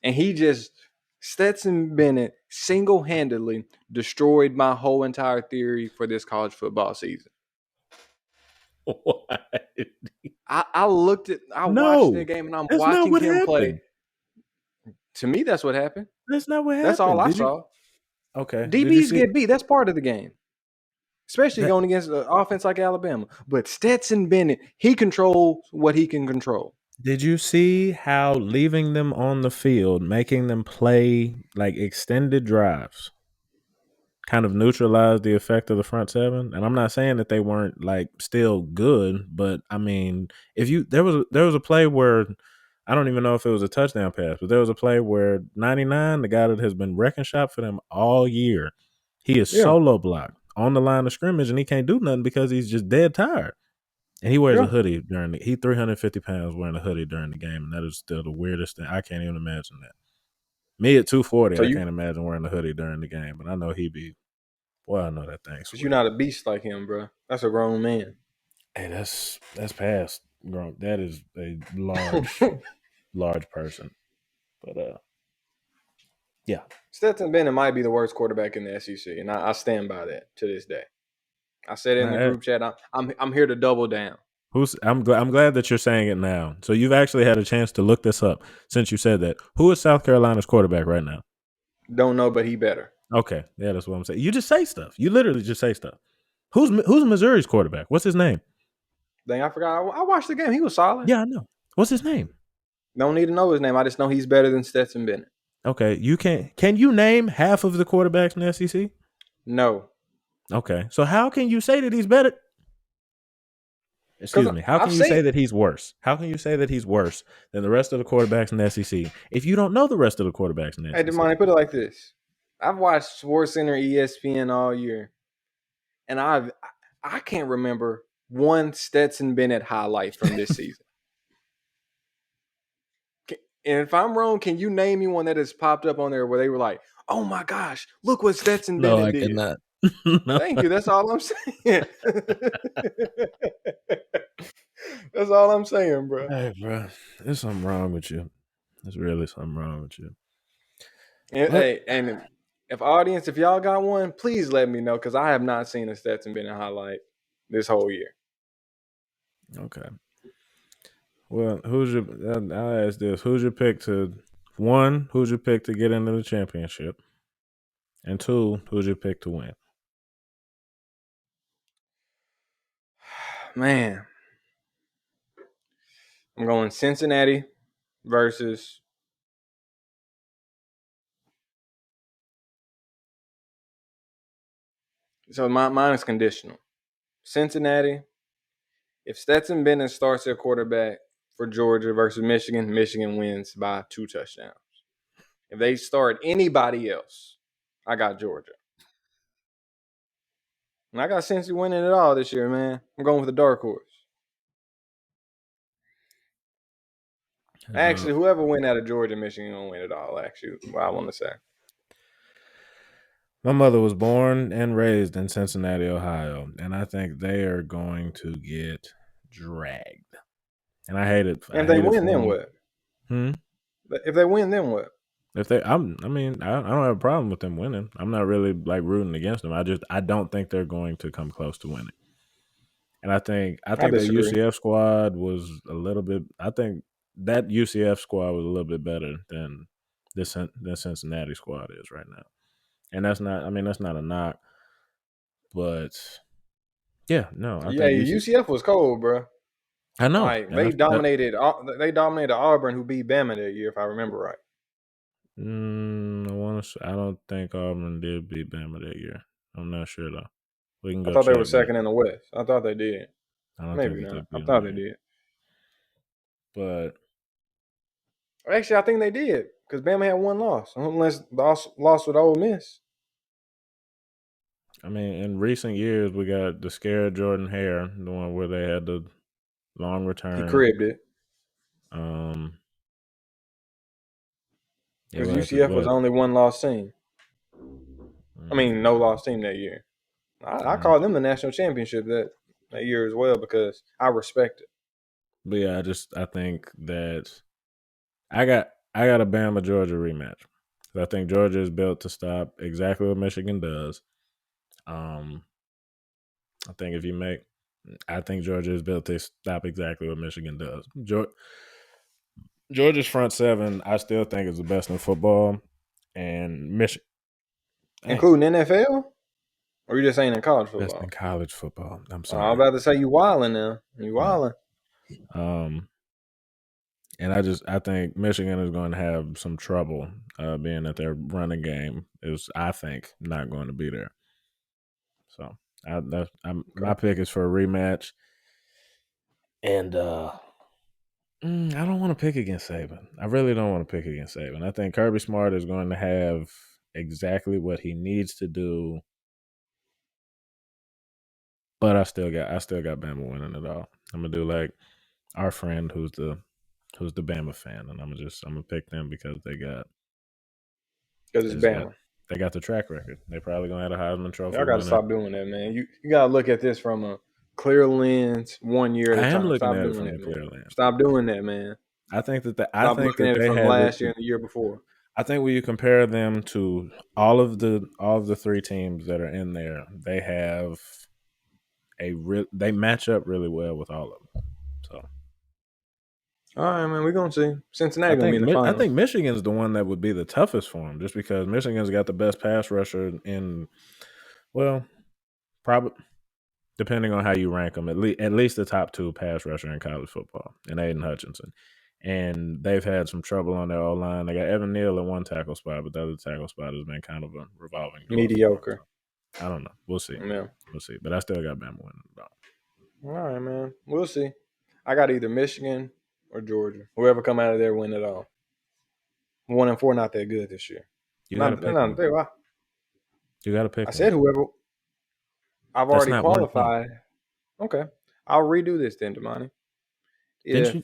and he just Stetson Bennett single-handedly destroyed my whole entire theory for this college football season. why? I watched the No, game, and I'm that's not watching what him play. happened. To me, that's what happened. That's not what That's all happened. I Did you? saw. Okay. Did you DBs see get beat. That's part of the game, especially that? going against an offense like Alabama. But Stetson Bennett, he controls what he can control. Did you see how leaving them on the field, making them play like extended drives, kind of neutralized the effect of the front seven? And I'm not saying that they weren't like still good, but I mean, if you there was a play where I don't even know if it was a touchdown pass, but there was a play where 99, the guy that has been wrecking shop for them all year, he is Yeah, solo blocked on the line of scrimmage and he can't do nothing because he's just dead tired. And he wears a yeah. hoodie he 350 pounds wearing a hoodie during the game, and that is still the weirdest thing. I can't even imagine that. Me at 240, So I you, can't imagine wearing a hoodie during the game, but I know he be. Boy, I know that thing because you're sweat. not a beast like him, bro. That's a grown man. Hey, that's past grown. That is a large person. But yeah. Stetson Bennett might be the worst quarterback in the SEC, and I stand by that to this day. I said it in the I, group chat. I'm here to double down. I'm glad that you're saying it now. So you've actually had a chance to look this up since you said that. Who is South Carolina's quarterback right now? Don't know, but he better. Okay, yeah, that's what I'm saying. You just say stuff. You literally just say stuff. Who's Missouri's quarterback? What's his name? Dang, I forgot. I watched the game. He was solid. Yeah, I know. What's his name? Don't need to know his name. I just know he's better than Stetson Bennett. Okay, you can you name half of the quarterbacks in the SEC? No, Okay, so how can you say that he's better? because Excuse me. How I've can you say seen. that he's worse? How can you say that he's worse than the rest of the quarterbacks in the SEC if you don't know the rest of the quarterbacks in the Hey, SEC? Damani, put it like this: I've watched SportsCenter, ESPN all year, and I can't remember one Stetson Bennett highlight from this season. And if I'm wrong, can you name me one that has popped up on there where they were like, "Oh my gosh, look what Stetson No, Bennett I did"? cannot. No. Thank you. That's all I'm saying. That's all I'm saying, bro. Hey, bro, there's something wrong with you. There's really something wrong with you. And, But hey, and if audience, if y'all got one, please let me know because I have not seen a Stetson Bennett highlight this whole year. okay. Well, who's your? I'll ask this: who's your pick to one? Who's your pick to get into the championship? And two, who's your pick to win? Man, I'm going Cincinnati versus. So mine is conditional. Cincinnati. If Stetson Bennett starts at quarterback for Georgia versus Michigan, Michigan wins by 2 touchdowns. If they start anybody else, I got Georgia. And I got Cincy winning it all this year, man. I'm going with the dark horse. Uh, Actually, whoever win out of Georgia, Michigan gonna win it all. Actually, what I want to say. my mother was born and raised in Cincinnati, Ohio, and I think they are going to get dragged. And I hate it. And I if they hate it win, for then them. what? Hmm? If they win, then what? If they, I mean, I don't have a problem with them winning. I'm not really like rooting against them. I don't think they're going to come close to winning. And I I think the disagree. UCF squad was a little bit. I think that UCF squad was a little bit better than the Cincinnati squad is right now. And that's not. I mean, that's not a knock, but yeah, no, I Yeah, think UC. UCF was cold, bro. I know, Like and they that's that. dominated. They dominated Auburn, who beat Bama that year, if I remember right. I want to. I don't think Auburn did beat Bama that year. I'm not sure though. We can I go thought they were check, but second in the West. I thought they did. I don't think Maybe that they not. I beat them thought that they year. did. But Actually, I think they did because Bama had one loss, unless lost with Ole Miss. I mean, in recent years, we got the scared Jordan Hare, the one where they had the long He return. cribbed it Um, yeah, because UCF was what? only one loss team. I mean, no Mm, loss team that year. I um, call them the national championship that year as well because I respect it. but yeah, I think that I got a Bama Georgia rematch. I think Georgia is built to stop exactly what Michigan does. Um, I think if you make, I think Georgia is built to stop exactly what Michigan does. Georgia's front seven, I still think is the best in football, and Michigan, dang, Including NFL? Or you just saying in college best in football? college football. I'm I'm sorry, about to say you wilding now. You no. wilding. Um, and I think Michigan is going to have some trouble, being that their running game is, I think, not going to be there. So my Okay. pick is for a rematch, and I don't want to pick against Saban. I really don't want to pick against Saban. I think Kirby Smart is going to have exactly what he needs to do, but I still got Bama winning it all. I'm gonna do like our friend who's the Bama fan, and I'm gonna pick them because Because they it's just got Bama. they got the track record. They probably gonna have a Heisman Trophy Y'all got to winner. stop doing that, man. You got to look at this from a clear lens, 1 year at a I am time. looking Stop at it doing from a that, clear man. lens. Stop doing that, man. I Stop think looking that at it they from have it. last year and the year before. I think when you compare them to all of the three teams that are in there, they have they match up really well with all of them. So All right, man. We're going to see. I Cincinnati going to be think in the I finals. think Michigan's the one that would be the toughest for them, just because Michigan's got the best pass rusher in, well, probably depending on how you rank them, at least the top two pass rusher in college football, and Aiden Hutchinson. and they've had some trouble on their O line. They got Evan Neal in one tackle spot, but the other tackle spot has been kind of a revolving door for them. Mediocre. So I don't know. We'll see. Yeah. We'll see. But I still got Bama winning. All right, man. We'll see. I got either Michigan or Georgia. Whoever come out of there win it all. 1-4 not that good this year. You got to pick one. You got to I pick one. said whoever. I've That's already not one thing. qualified. Okay. I'll redo this then, Damani. Didn't If you?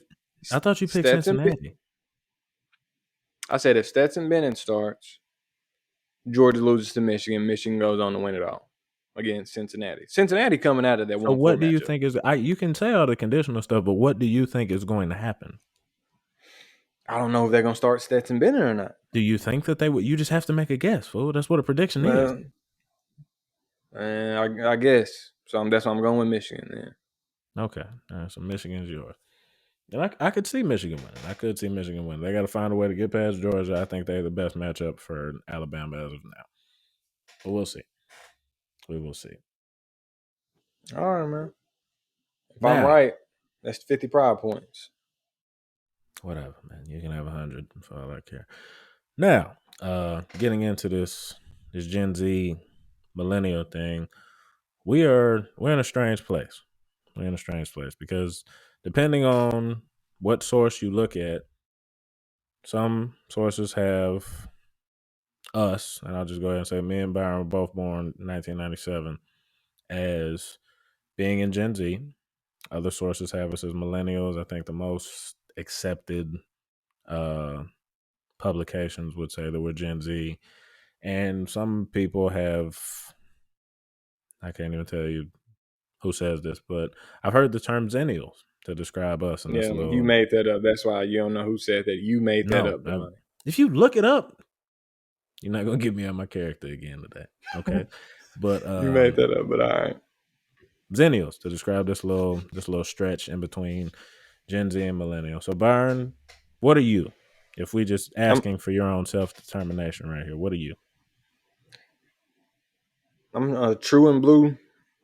I thought you picked Stetson, Cincinnati. I said if Stetson Bennett starts, Georgia loses to Michigan. Michigan goes on to win it all against Cincinnati. Cincinnati coming out of that So 1-4 what do you matchup. think is? You can say all the conditional stuff, but what do you think is going to happen? I don't know if they're gonna start Stetson Bennett or not. Do you think that they would? You just have to make a guess, fool. That's what a prediction is. I guess so. That's why I'm going with Michigan then. Okay, so Michigan's yours. And I could see Michigan winning. I could see Michigan winning. They got to find a way to get past Georgia. I think they're the best matchup for Alabama as of now. But we'll see. We will see. All right, man. If Now, I'm right, that's 50 pride points. Whatever, man. You can have 100 for all I care. Now, getting into this Gen Z millennial thing, we're in a strange place. We're in a strange place because depending on what source you look at, some sources have us, and I'll just go ahead and say me and Byron were both born in 1997 as being in Gen Z. Other sources have us as millennials. I think the most accepted publications would say that we're Gen Z. And some people have, I can't even tell you who says this, but I've heard the term Zennials to describe us in this Yeah, little. you made that up. That's why you don't know who said that. You made that up, Damani. If you look it up, you're not gonna get me on my character again today, okay? But you made that up, but all right. Zennials to describe this little stretch in between Gen Z and millennial. So Byron, what are you? If we just asking for your own self-determination right here, what are you? I'm a true and blue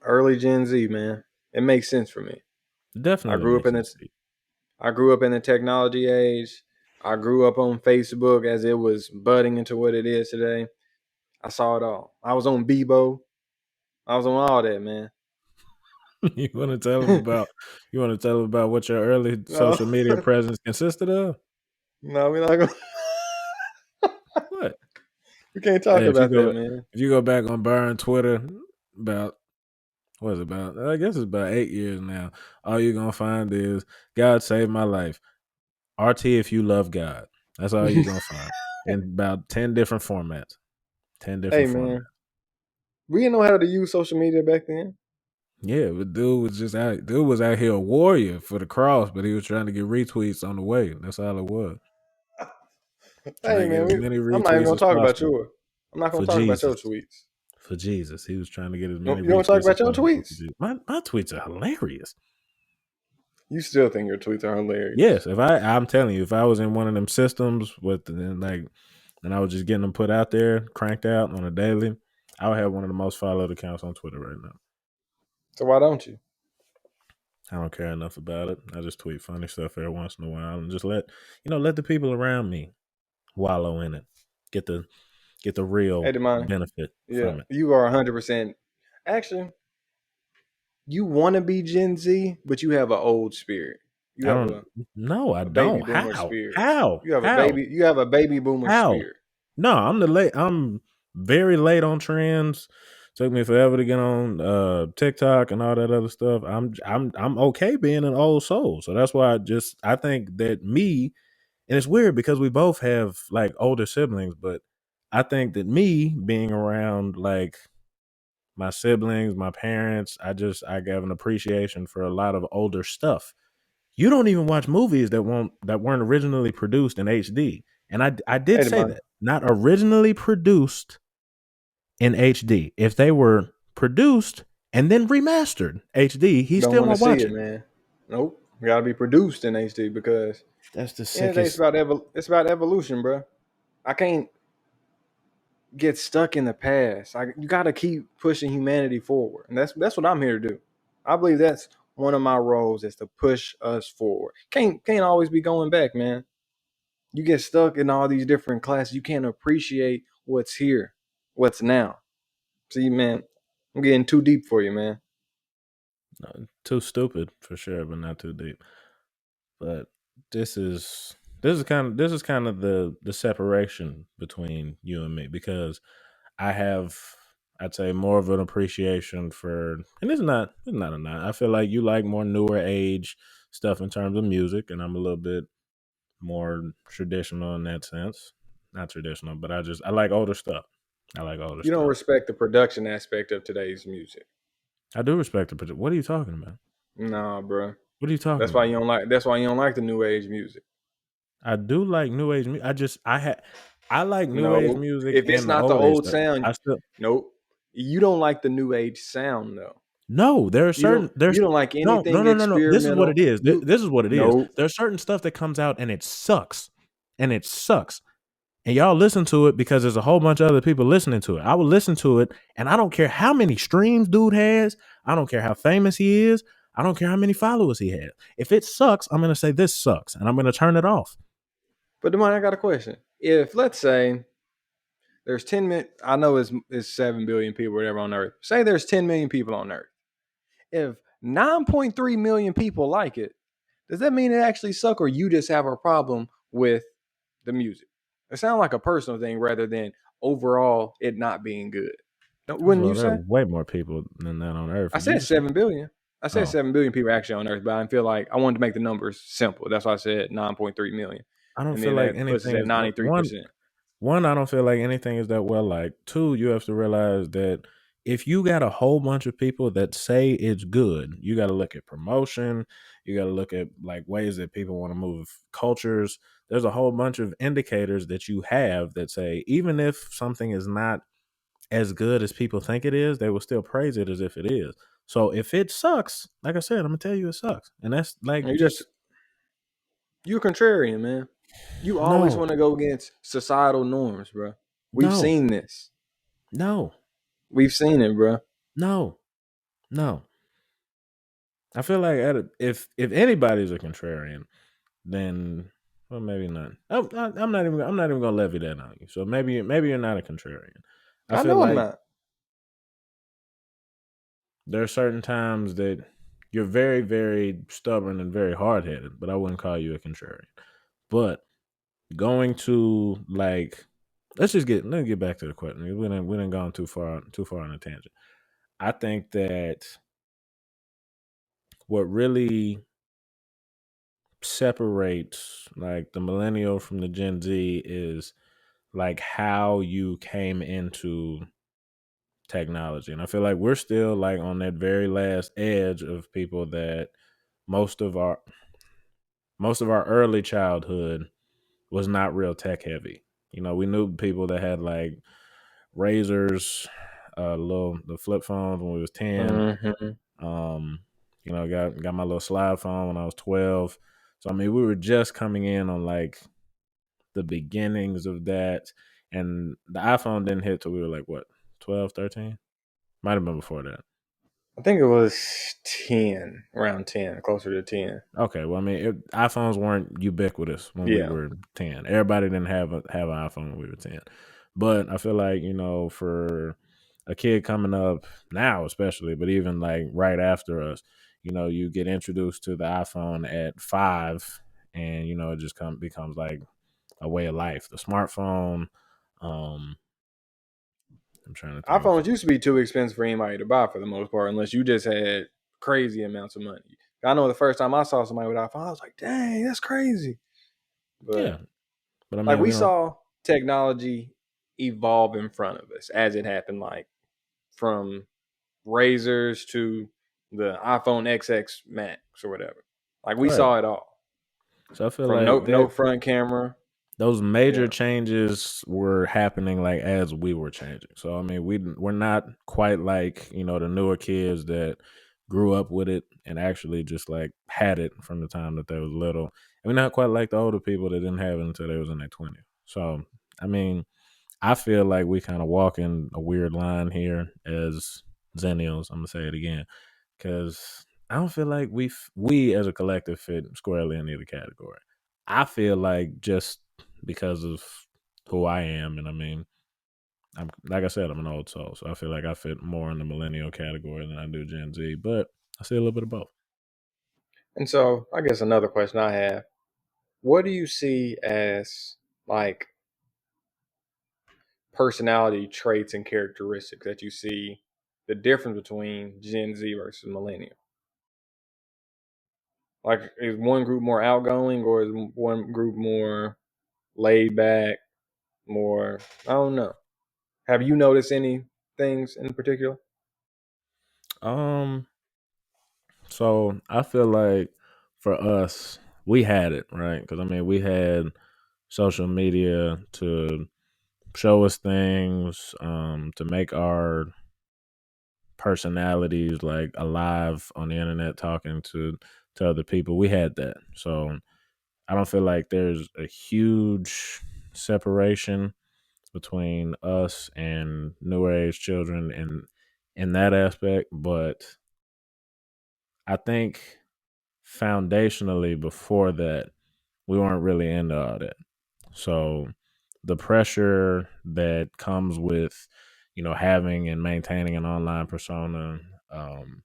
early Gen Z, man. It makes sense for me. Definitely I grew up in the technology age. I grew up on Facebook as it was budding into what it is today. I saw it all. I was on Bebo. I was on all that, man. You want to tell them about? You want to tell them about what your early social media presence consisted of? No, we're not gonna. What? We can't talk about that, man. If you go back on Byron Twitter, about what is it about? I guess it's about 8 years now. All you're gonna find is God saved my life. RT, if you love God, that's all you're gonna find in about 10 different formats. 10 different formats. Man, we didn't know how to use social media back then. Yeah, but dude was out here a warrior for the cross, but he was trying to get retweets on the way. That's all it was. Hey man, I'm not even gonna talk about your. I'm not gonna talk about your tweets. For Jesus, he was trying to get as many. You don't talk about your tweets. My tweets are hilarious. You still think your tweets are hilarious? Yes. I'm telling you, if I was in one of them systems and I was just getting them put out there, cranked out on a daily, I would have one of the most followed accounts on Twitter right now. So why don't you? I don't care enough about it. I just tweet funny stuff every once in a while and just let the people around me wallow in it. Get the real benefit from it. You are 100%. Actually, you want to be Gen Z, but you have an old spirit. You have a baby boomer spirit. How? You have a baby boomer spirit. No, I'm very late on trends. Took me forever to get on TikTok and all that other stuff. I'm okay being an old soul. So that's why I think that me, and it's weird because we both have like older siblings, but I think that me being around like my siblings, my parents, I have an appreciation for a lot of older stuff. You don't even watch movies that weren't originally produced in HD. And I did say that. Not originally produced in HD. If they were produced and then remastered HD, he still won't watch it, man. Nope. You gotta be produced in HD because that's the sickest. It's about evolution, bro. I can't get stuck in the past. You gotta keep pushing humanity forward, and that's what I'm here to do. I believe that's one of my roles is to push us forward. Can't always be going back, man. You get stuck in all these different classes. You can't appreciate what's here, what's now. See, man, I'm getting too deep for you, man. Too stupid for sure, but not too deep. But this is kind of the separation between you and me because I have, I'd say, more of an appreciation for, and it's not a not. I feel like you like more newer age stuff in terms of music, and I'm a little bit more traditional in that sense. Not traditional, but I like older stuff. I like older You don't stuff. respect the production aspect of today's music. I do respect the project. What are you talking about? Nah, bro. What are you talking That's why about? you don't like. That's why you don't like the new age music. I do like new age music. I like new age No, music if it's and the not the old age old stuff. sound, I still nope. You don't like the new age sound though. no. There are certain You there's don't like no no anything no no no. This is what experimental. it is. You This is what it is. nope. There's certain stuff that comes out and it sucks, and it sucks. And y'all listen to it because there's a whole bunch of other people listening to it. I will listen to it, and I don't care how many streams dude has. I don't care how famous he is. I don't care how many followers he has. If it sucks, I'm gonna say this sucks, and I'm gonna turn it off. But Damani, I got a question. If let's say there's 10 million, I know it's 7 billion people, whatever on Earth. Say there's 10 million people on Earth. If 9.3 million people like it, does that mean it actually suck, or you just have a problem with the music? It sounds like a personal thing rather than overall it not being good. First of Wouldn't all, you there are say? way more people than that on Earth. I Did you said just say? 7 billion. I said Oh, 7 billion people actually on Earth, but I feel like I wanted to make the numbers simple. That's why I said 9.3 million. I don't And feel then like that puts us anything at is one. 93%. One, I don't feel like anything is that well liked. Two, you have to realize that if you got a whole bunch of people that say it's good, you got to look at promotion. You got to look at like ways that people want to move cultures. There's a whole bunch of indicators that you have that say even if something is not as good as people think it is, they will still praise it as if it is. So if it sucks, like I said, I'm gonna tell you it sucks, and that's like You just just you a contrarian, man. You always no, want to go against societal norms, bro. We've no, seen this. no, We've seen it, bro. no, no. I feel like if anybody's a contrarian, then well maybe not. I'm not even gonna levy that on you. So maybe you're not a contrarian. I I feel know I'm like not. there are certain times that you're very very stubborn and very hard headed, but I wouldn't call you a contrarian. But going to like let's get back to the question. We didn't gone too far on a tangent. I think that what really separates like the millennial from the Gen Z is like how you came into technology. And I feel like we're still like on that very last edge of people that most of our most of our early childhood was not real tech heavy. You know, we knew people that had like razors, little the flip phones when we was 10. Mm-hmm. Um, got my little slide phone when I was 12. So I mean, we were just coming in on like the beginnings of that. And the iPhone didn't hit till we were like, what, 12, 13? Might have been before that. I think it was 10, around 10, closer to 10. Okay, well, I mean, iPhones weren't ubiquitous when we Yeah. were 10. Everybody didn't have an iPhone when we were 10. But I feel like, for a kid coming up now, especially, but even like right after us, you get introduced to the iPhone at 5, and, it just becomes like a way of life. The smartphone, um, I'm trying to think. iPhones used to be too expensive for anybody to buy for the most part, unless you just had crazy amounts of money. I know the first time I saw somebody with iPhone, I was like, dang, that's crazy. But Yeah, but I like mean, we saw technology evolve in front of us as it happened, like from razors to the iPhone XX Max or whatever. Like we right. saw it all. So I feel From like no front camera. those major Yeah. changes were happening like as we were changing. So I mean, we're not quite like the newer kids that grew up with it and actually just like had it from the time that they was little. And we're not quite like the older people that didn't have it until they was in their 20s. So I mean, I feel like we kind of walking a weird line here as Zennials. I'm gonna say it again because I don't feel like we as a collective fit squarely in either category. I feel like just because of who I am, and I mean, I'm like I said, I'm an old soul, so I feel like I fit more in the millennial category than I do Gen Z. But I see a little bit of both. And so, I guess another question I have: what do you see as like personality traits and characteristics that you see the difference between Gen Z versus millennial? Like, is one group more outgoing, or is one group more laid back? More, I don't know. Have you noticed any things in particular? Um, so I feel like for us, we had it right because I mean we had social media to show us things, to make our personalities like alive on the internet, talking to other people. We had that, so I don't feel like there's a huge separation between us and newer age children in that aspect, but I think foundationally before that we weren't really into all that. So the pressure that comes with, having and maintaining an online persona, um,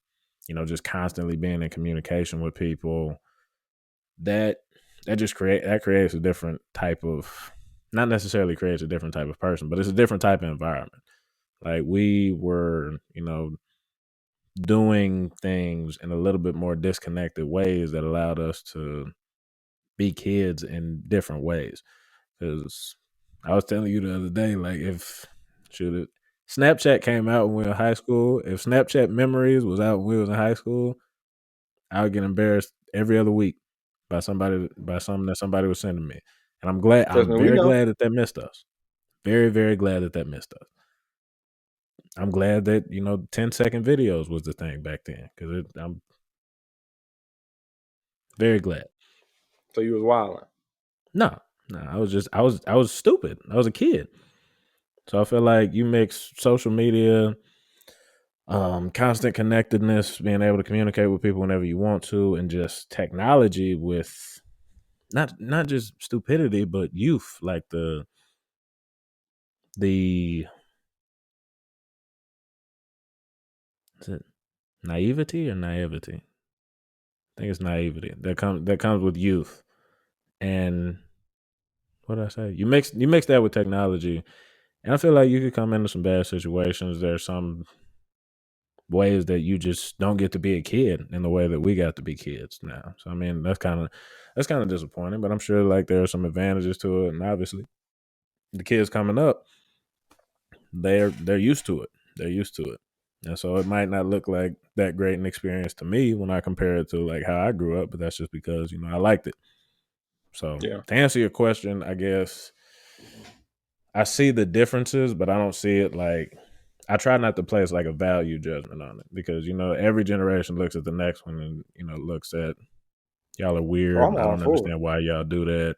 just constantly being in communication with people, that that creates a different type of, not necessarily creates a different type of person, but it's a different type of environment. Like we were, doing things in a little bit more disconnected ways that allowed us to be kids in different ways. Because I was telling you the other day, like if should it Snapchat came out when we were in high school, if Snapchat Memories was out when we was in high school, I would get embarrassed every other week by something that somebody was sending me. And Trust I'm me, we very know. glad that missed us. Very, very glad that missed us. I'm glad that 10-second videos was the thing back then because I'm very glad. So you was wilding. No, no, I was stupid. I was a kid. So I feel like you mix social media, constant connectedness, being able to communicate with people whenever you want to, and just technology with not just stupidity, but youth, like the is it naivety or naivety? I think it's naivety that comes with youth. And what did I say? You mix that with technology, and I feel like you could come into some bad situations. There's some ways that you just don't get to be a kid in the way that we got to be kids now. So I mean that's kind of disappointing, but I'm sure like there are some advantages to it, and obviously the kids coming up, they're used to it. They're used to it. And so it might not look like that great an experience to me when I compare it to like how I grew up, but that's just because, I liked it. So Yeah. to answer your question, I guess I see the differences, but I don't see it like I try not to place like a value judgment on it because every generation looks at the next one and looks at y'all are Oh, weird. I'm I all don't for it. understand why y'all do that.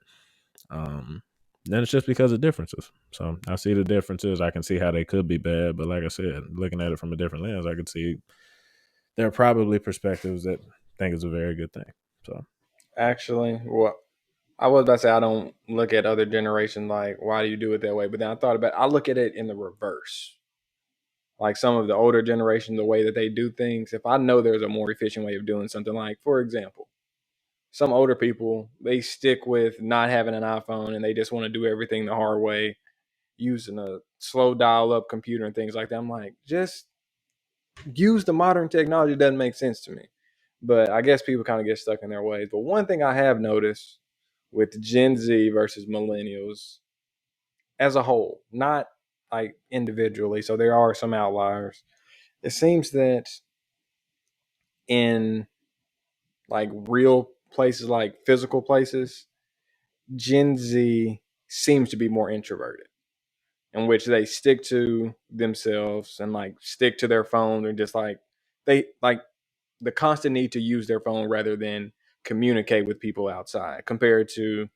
Then it's just because of differences. So I see the differences. I can see how they could be bad, but like I said, looking at it from a different lens, I could see there are probably perspectives that think it's a very good thing. So Actually, well, I was about to say I don't look at other generation like why do you do it that way, but then I thought about I look at it in the reverse. Like some of the older generation, the way that they do things. If I know there's a more efficient way of doing something, like for example, some older people they stick with not having an iPhone and they just want to do everything the hard way, using a slow dial-up computer and things like that. I'm like, just use the modern technology. Doesn't make sense to me. But I guess people kind of get stuck in their ways. But one thing I have noticed with Gen Z versus millennials as a whole, not like individually, so there are some outliers. It seems that in like real places, like physical places, Gen Z seems to be more introverted, in which they stick to themselves and like stick to their phone and just like they like the constant need to use their phone rather than communicate with people outside compared to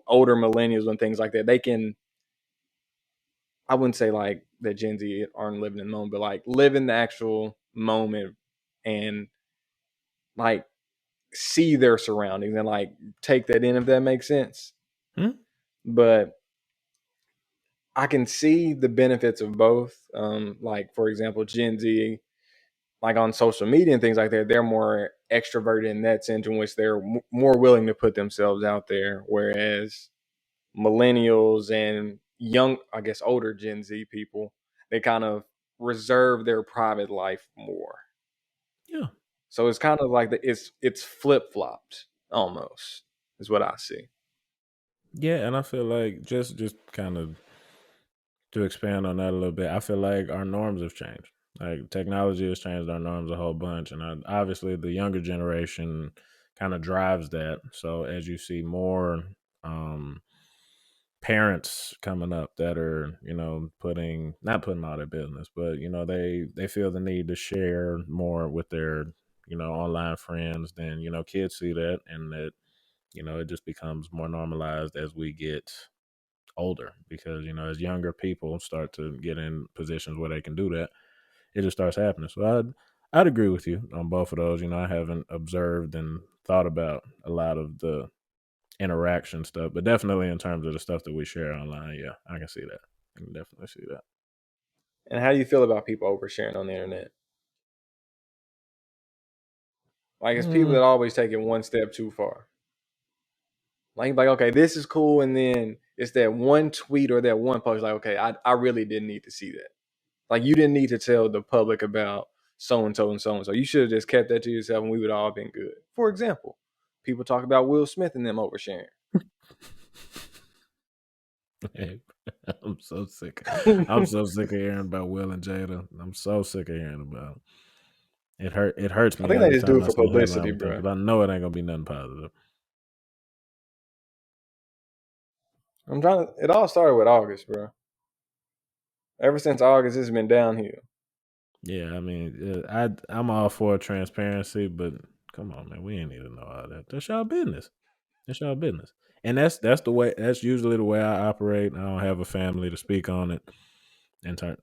older millennials and things like that. They can, I wouldn't say like that Gen Z aren't living in the moment, but like live in the actual moment and like see their surroundings and like take that in, if that makes sense. Hmm? But I can see the benefits of both. Like for example, Gen Z, like on social media and things like that, they're more extroverted in that sense, in which they're more willing to put themselves out there. Whereas millennials and young, I guess, older Gen Z people, they kind of reserve their private life more. Yeah. So it's kind of like it's flip flopped almost, is what I see. Yeah, and I feel like just kind of to expand on that a little bit, I feel like our norms have changed. Like technology has changed our norms a whole bunch, and obviously the younger generation kind of drives that. So as you see more um, parents coming up that are, putting not putting all their business, but they feel the need to share more with their online friends. Then kids see that, and that it just becomes more normalized as we get older, because as younger people start to get in positions where they can do that, it just starts happening. So I'd agree with you on both of those. I haven't observed and thought about a lot of the interaction stuff, but definitely in terms of the stuff that we share online, yeah, I can see that. I can definitely see that. And how do you feel about people oversharing on the internet? Like it's people Mm, that always take it one step too far. Like okay, this is cool, and then it's that one tweet or that one post. Like okay, I really didn't need to see that. Like you didn't need to tell the public about so and so and so and so. You should have just kept that to yourself, and we would all been good. For example, people talk about Will Smith and them oversharing. hey, I'm so sick. I'm so sick of hearing about Will and Jada. I'm so sick of hearing about it. It hurts I me think they every just do time it I for see a headline publicity, with them, bro. because I know it ain't gonna be nothing positive. I'm trying to. It all started with August, bro. Ever since August, it's been downhill. Yeah, I mean, I'm all for transparency, but come on, man, we ain't need to know all that. That's y'all business. That's y'all business, and that's the way. That's usually the way I operate. I don't have a family to speak on it.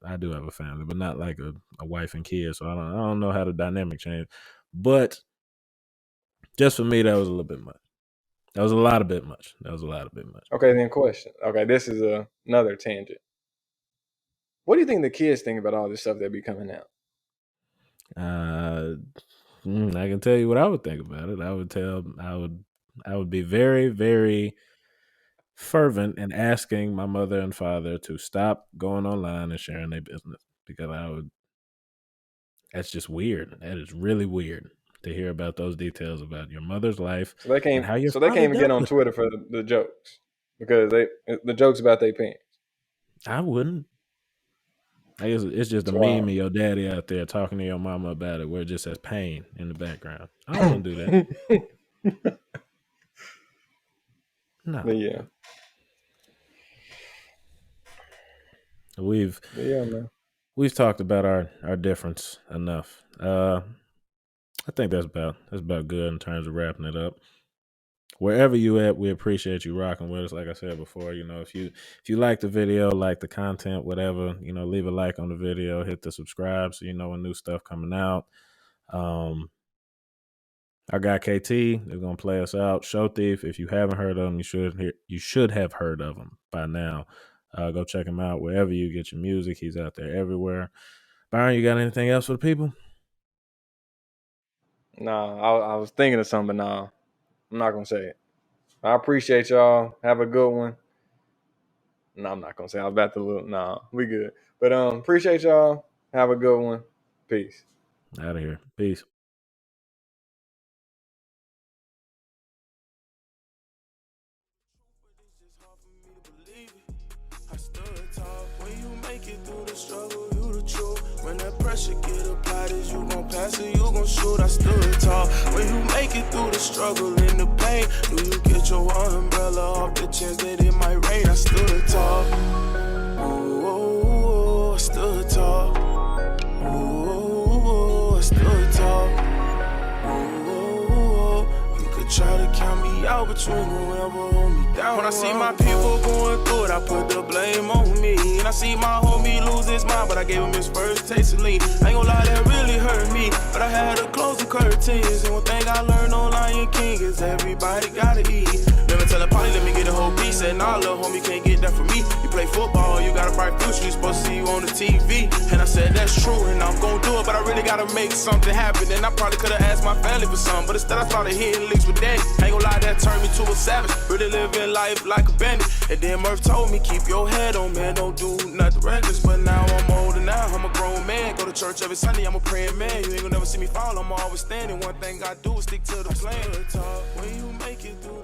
I do have a family, but not like a wife and kids. So I don't know how the dynamic changed. But just for me, that was a little bit much. That was a lot of bit much. That was a lot of bit much. Okay, then question. Okay, this is another tangent. What do you think the kids think about all this stuff that be coming out? Uh, I can tell you what I would think about it. I would be very, very fervent in asking my mother and father to stop going online and sharing their business, because that's just weird. That is really weird to hear about those details about your mother's life So they and can't. how your So they can't father even get dealt on with it. Twitter for the jokes because the jokes about their parents. I wouldn't. I guess it's just a It's meme wild. of your daddy out there talking to your mama about it, where it just says pain in the background. I wouldn't do that. No, But yeah, we've but yeah, man. we've talked about our difference enough. I think that's about good in terms of wrapping it up. Wherever you at, we appreciate you rocking with us. Like I said before, if you like the video, like the content, whatever, leave a like on the video, hit the subscribe so you know when new stuff coming out. Um, our guy KT is gonna play us out. Show Thief. If you haven't heard of him, you should have heard of him by now. Go check him out wherever you get your music. He's out there everywhere. Byron, you got anything else for the people? Nah, I was thinking of something, but nah, I'm not gonna say it. I appreciate y'all. Have a good one. No, I'm not gonna say. I was about to look. Nah, we good. But appreciate y'all. Have a good one. Peace. Out of here. Peace. I stood tall. When you make it through the struggle, you the truth. When that pressure get applied, is you gon' pass it, you gon' shoot. I stood tall. When you make it through the struggle and the pain, do you get your umbrella off the chance that it might rain? I stood tall. Ooh, I stood tall. Ooh, I stood tall. Ooh, you could try to count me out, but between whoever hold me down. When I see my people going through it, I put the blame on me. And I see my homie lose his mind, but I gave him his first taste of lean. I ain't gon' lie, that really hurt me, but I had to close the curtains. And one thing I learned on Lion King is everybody gotta eat. Never tell a party, let me get a whole piece. And nah, little homie, can't get that from me. You play football, you got a bright future, you supposed to see you on the TV. And I said that's true, and I'm gon' do it, but I really gotta make something happen. And I probably could've asked my family for something, but instead I started hitting licks with daddy. Ain't gon' lie, that turned me to a savage. Really living life like a bandit. And then Murph told me, keep your head on, man, don't do nothing reckless. But now I'm older now, I'm a grown man. Go to church every Sunday, I'm a praying man. You ain't gonna never see me fall, I'm always standing. One thing I do is stick to the plan. When you make it through